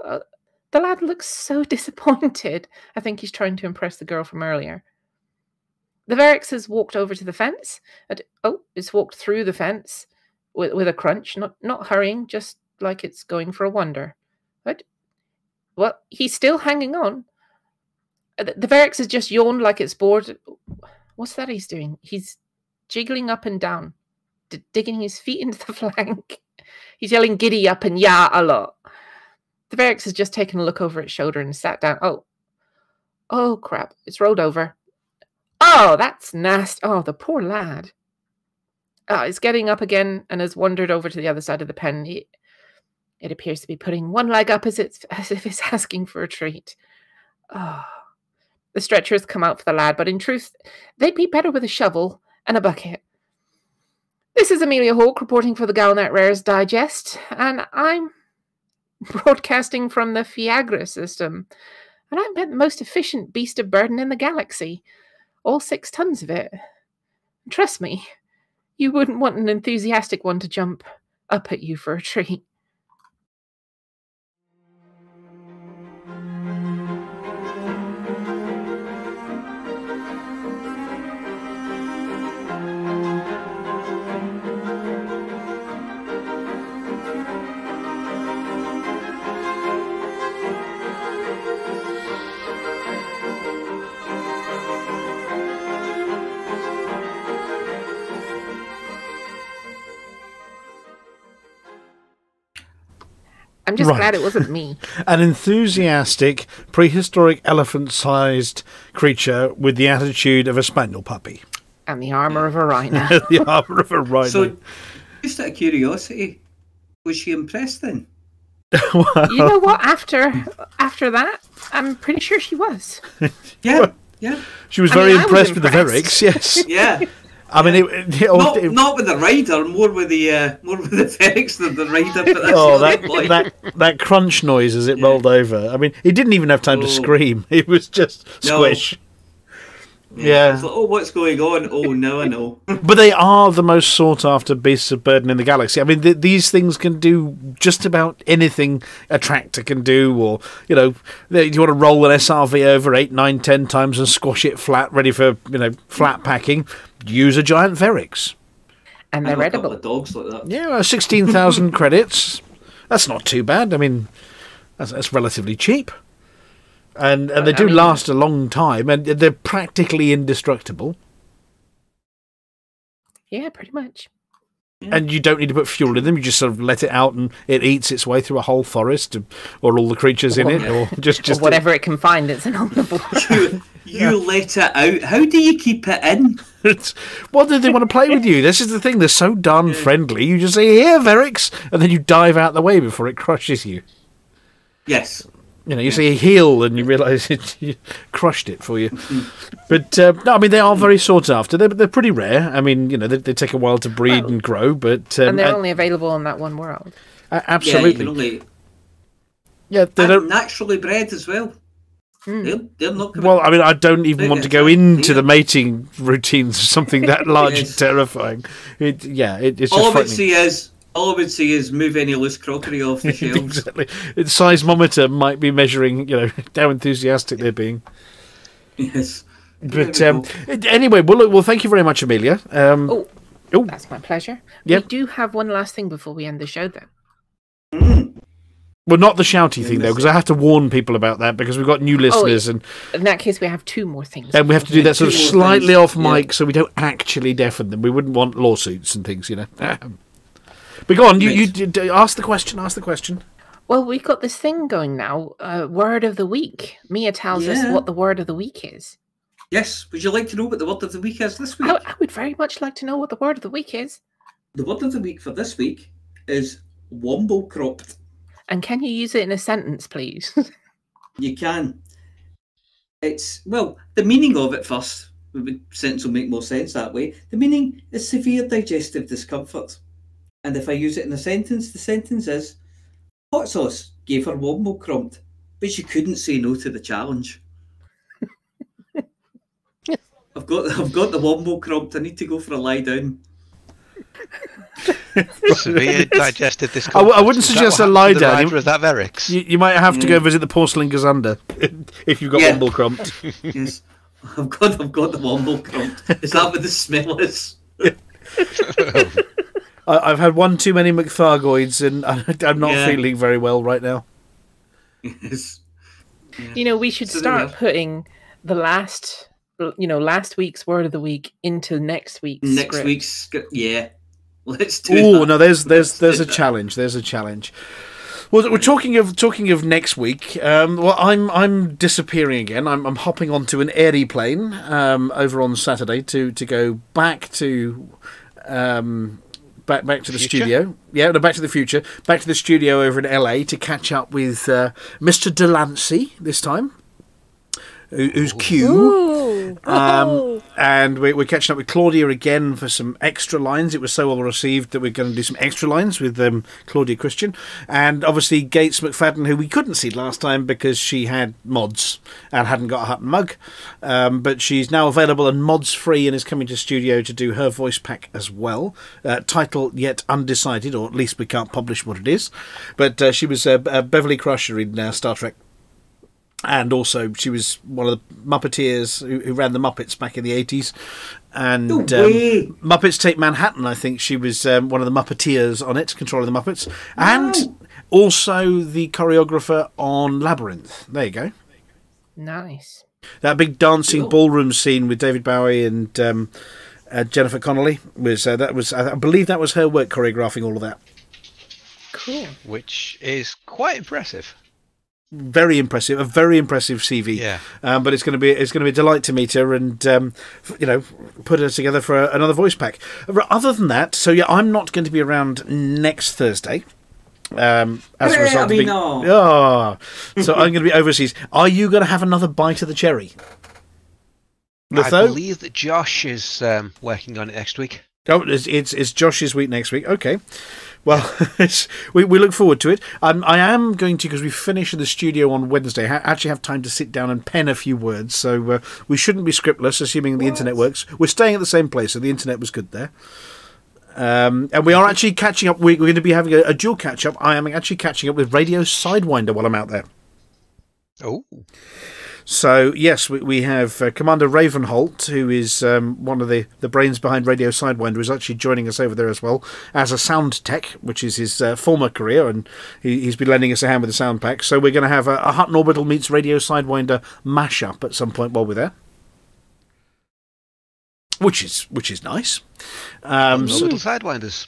The lad looks so disappointed. I think he's trying to impress the girl from earlier. The Verix has walked over to the fence. It's walked through the fence with a crunch, not hurrying, just like it's going for a wander. But, well, he's still hanging on. The Verix has just yawned like it's bored. What's that he's doing? He's jiggling up and down, digging his feet into the flank. He's yelling giddy up and yah a lot. The Verix has just taken a look over its shoulder and sat down. Oh, crap. It's rolled over. Oh, that's nasty. Oh, the poor lad. It's getting up again and has wandered over to the other side of the pen. It appears to be putting one leg up as if it's asking for a treat. Oh. The stretcher has come out for the lad, but in truth, they'd be better with a shovel and a bucket. This is Amelia Hawke reporting for the Galnet Rares Digest, and I'm broadcasting from the Fiagra system. And I bet the most efficient beast of burden in the galaxy. All 6 tons of it. Trust me, you wouldn't want an enthusiastic one to jump up at you for a treat. I'm just glad it wasn't me. An enthusiastic, prehistoric elephant-sized creature with the attitude of a spaniel puppy. And the armour of a rhino. The armour of a rhino. So, just out of curiosity, was she impressed then? You know what? After that, I'm pretty sure she was. Yeah. She was very impressed with the Verix, yes. Yeah. I mean, not with the rider, more with the Verix than the rider. But that crunch noise as it rolled over. I mean, he didn't even have time to scream. It was just squish. Yeah. It's like, what's going on? Oh, no, I know. But they are the most sought-after beasts of burden in the galaxy. I mean, these things can do just about anything a tractor can do, or, you want to roll an SRV over 8, 9, 10 times and squash it flat, ready for, flat packing, use a giant Verix. And they're edible. Dogs like that. Yeah, 16,000 credits. That's not too bad. I mean, that's relatively cheap. And they do last a long time, and they're practically indestructible. Yeah, pretty much. Yeah. And you don't need to put fuel in them. You just sort of let it out, and it eats its way through a whole forest, or all the creatures in it, or just or whatever it can find. It's inaudible. You let it out. How do you keep it in? What do they want to play with you? This is the thing. They're so darn friendly. You just say, "Here, Verix," and then you dive out the way before it crushes you. Yes. You see a heel and you realise you crushed it for you. But, no, I mean, they are very sought after. They're pretty rare. I mean, they take a while to breed and grow, but... and they're only available in that one world. Absolutely. Yeah, they don't... naturally bred as well. They're not coming. Well, I mean, I don't even want to go into the mating routines of something that large and terrifying. It's just all I would say is move any loose crockery off the shelves. Exactly. Its seismometer might be measuring, how enthusiastic they're being. Yes. But anyway, well, thank you very much, Amelia. That's my pleasure. Yep. We do have one last thing before we end the show, though. Well, not the shouty thing, though, because I have to warn people about that, because we've got new listeners. And in that case, we have two more things. And we have to do that sort of slightly off mic, so we don't actually deafen them. We wouldn't want lawsuits and things, But go on, you ask the question. Well, we've got this thing going now, word of the week. Mia tells us what the word of the week is. Yes, would you like to know what the word of the week is this week? I would very much like to know what the word of the week is. The word of the week for this week is womble cropped. And can you use it in a sentence, please? You can. The meaning of it first, sentence will make more sense that way. The meaning is severe digestive discomfort. And if I use it in a sentence, the sentence is, hot sauce gave her womble crumped, but she couldn't say no to the challenge. I've got the womble crumped. I need to go for a lie down. Severe digestive discomfort. I wouldn't suggest a lie down. Is that Verix? You might have to go visit the porcelain gazunder if you've got womble crumped. Yes, I've got the womble crumped. Is that what the smell is? I've had one too many McThargoids, and I'm not feeling very well right now. Yes. We should start putting the last week's word of the week into next week's script. Yeah. Let's do that. Oh no, there's a challenge. There's a challenge. Well, we're talking of next week. I'm disappearing again. I'm hopping onto an airy plane over on Saturday to go back to back to the studio. Yeah, no, back to the future. Back to the studio over in LA to catch up with Mr. Delancey this time. Who's Q. And we're catching up with Claudia again for some extra lines. It was so well received that we're going to do some extra lines with Claudia Christian. And obviously Gates McFadden, who we couldn't see last time because she had mods and hadn't got a Hutton mug. But she's now available and mods free and is coming to studio to do her voice pack as well. Title yet undecided, or at least we can't publish what it is. But she was Beverly Crusher in Star Trek. And also, she was one of the Muppeteers who ran the Muppets back in the 80s. And Muppets Take Manhattan, I think she was one of the Muppeteers on it, controlling the Muppets. And also the choreographer on Labyrinth. There you go. Nice. That big dancing ballroom scene with David Bowie and Jennifer Connelly, I believe that was her work choreographing all of that. Cool. Which is quite impressive. Very impressive, a very impressive CV. Yeah. But it's going to be a delight to meet her and put her together for another voice pack. Other than that, I'm not going to be around next Thursday. As a result so I'm going to be overseas. Are you going to have another bite of the cherry? I believe that Josh is working on it next week. Oh, it's Josh's week next week. Okay. Well, we look forward to it. I am going to, because we finish in the studio on Wednesday, actually have time to sit down and pen a few words. So we shouldn't be scriptless, assuming the internet works. We're staying at the same place, so the internet was good there. And we are actually catching up. We're going to be having a dual catch-up. I am actually catching up with Radio Sidewinder while I'm out there. Oh. So, yes, we have Commander Ravenholt, who is one of the brains behind Radio Sidewinder, who's actually joining us over there as well as a sound tech, which is his former career, and he's been lending us a hand with the sound pack. So we're going to have a Hutton Orbital meets Radio Sidewinder mashup at some point while we're there. Which is nice. Orbital Sidewinders.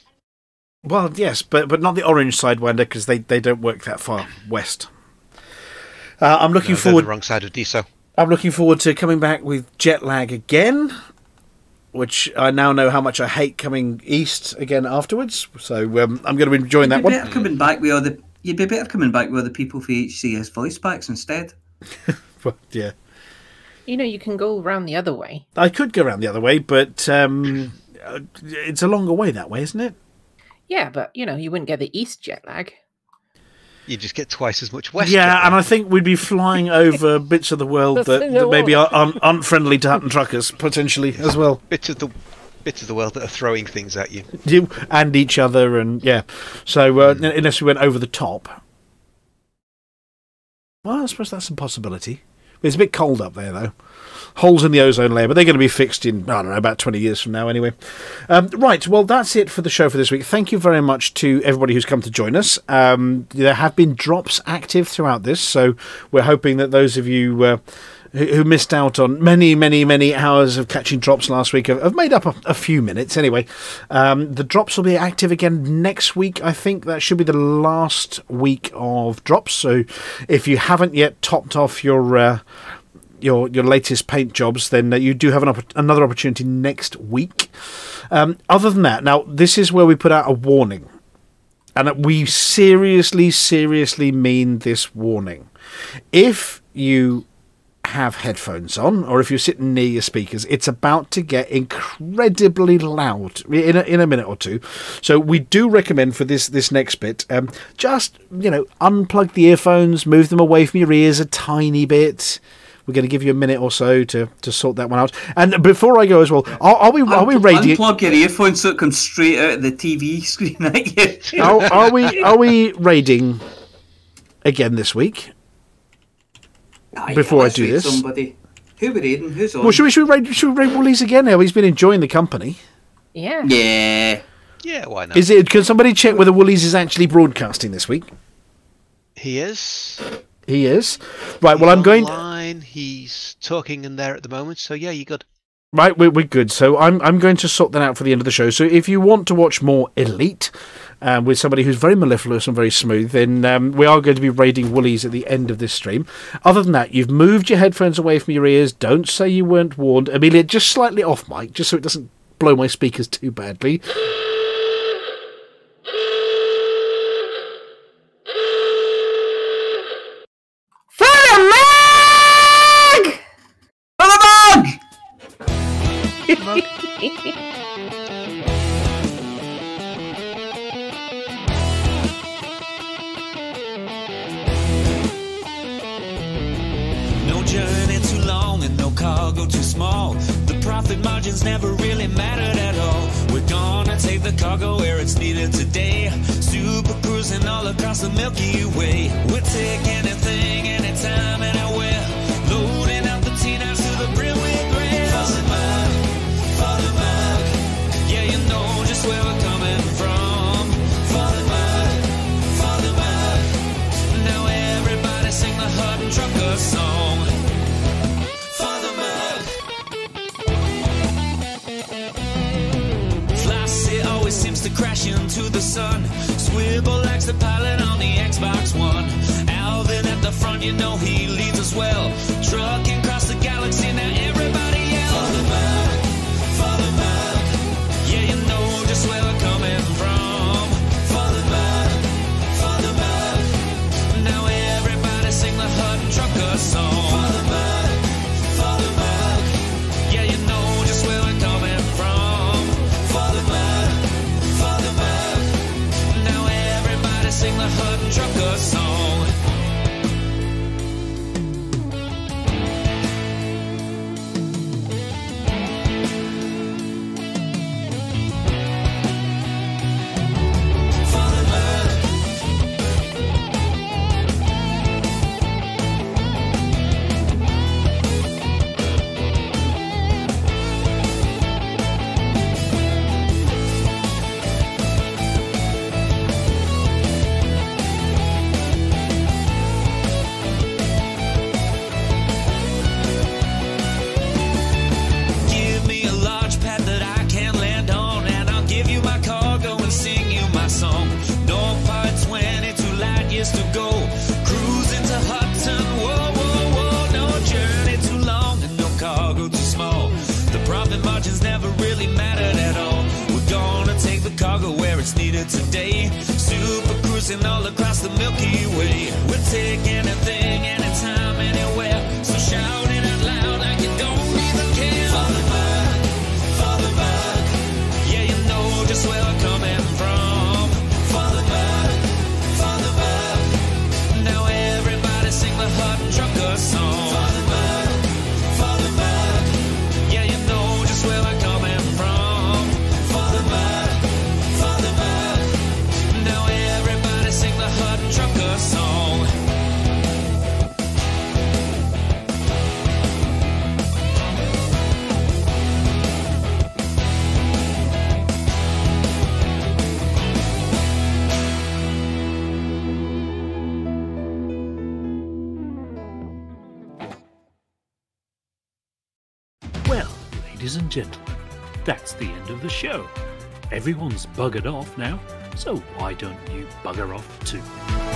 Well, yes, but not the orange Sidewinder, because they don't work that far west. I'm looking forward. The wrong side of DSO. I'm looking forward to coming back with jet lag again, which I now know how much I hate coming east again afterwards. So I'm going to be enjoying that one. You'd be better coming back with the people for HCS voice packs instead. But, yeah. You can go around the other way. I could go around the other way, but it's a longer way that way, isn't it? Yeah, but you wouldn't get the east jet lag. You just get twice as much WestJet. Yeah, and I think we'd be flying over bits of the world that maybe aren't friendly to Hutton truckers, potentially, as well. Bits of the world that are throwing things at you. You and each other, and yeah. So, unless we went over the top. Well, I suppose that's a possibility. It's a bit cold up there, though. Holes in the ozone layer, but they're going to be fixed in, I don't know, about 20 years from now anyway. Right, well, that's it for the show for this week. Thank you very much to everybody who's come to join us. There have been drops active throughout this, so we're hoping that those of you who missed out on many hours of catching drops last week have made up a few minutes anyway. The drops will be active again next week. I think that should be the last week of drops, so if you haven't yet topped off your latest paint jobs, then you do have another opportunity next week. Other than that, now this is where we put out a warning, and we seriously mean this warning. If you have headphones on, or if you're sitting near your speakers, it's about to get incredibly loud in a minute or two. So we do recommend for this next bit, just unplug the earphones, move them away from your ears a tiny bit. We're going to give you a minute or so to sort that one out. And before I go as well, are we raiding? Unplug your earphones so it comes straight out of the TV screen at you. Are we raiding again this week? Before I do this, somebody. Who we raiding? Who's on? Well, should we raid Woolies again now? He's been enjoying the company. Yeah. Yeah, why not? Can somebody check whether Woolies is actually broadcasting this week? He is. He is. Right, well, I'm going... He's talking in there at the moment, so yeah, you're good. Right, we're good. So I'm going to sort that out for the end of the show. So if you want to watch more Elite with somebody who's very mellifluous and very smooth, then we are going to be raiding Woolies at the end of this stream. Other than that, you've moved your headphones away from your ears. Don't say you weren't warned. Amelia, just slightly off mic, just so it doesn't blow my speakers too badly. No journey too long and no cargo too small. The profit margins never really mattered at all. We're gonna take the cargo where it's needed today. Super cruising all across the Milky Way. We'll take anything, anytime, anywhere. Loading up the T-9s to the brim with grain. For the mug, yeah, you know just where we're coming from. For the mug, now everybody sing the Hutton Trucker song. For the mug. Flossy always seems to crash into the sun. Swivel likes the pilot on the Xbox One. Alvin at the front, you know he leads us well. Trucking across the galaxy, now everybody yell. For the mug. Yeah, you know just where we're coming from. For the mug. Now everybody sing the Hutton Trucker song. For the mug. Yeah, you know just where we're coming from. For the mug. Now everybody sing the Hutton Trucker song. To go cruising to Hutton, whoa, no journey too long and no cargo too small. The profit margins never really mattered at all. We're gonna take the cargo where it's needed today. Super cruising all across the Milky Way. We'll take anything, anytime, anywhere. So shout it out loud like you don't even care. For the mug, yeah, you know just where we're coming from. For the mug. Ladies and gentlemen, that's the end of the show. Everyone's buggered off now, so why don't you bugger off too?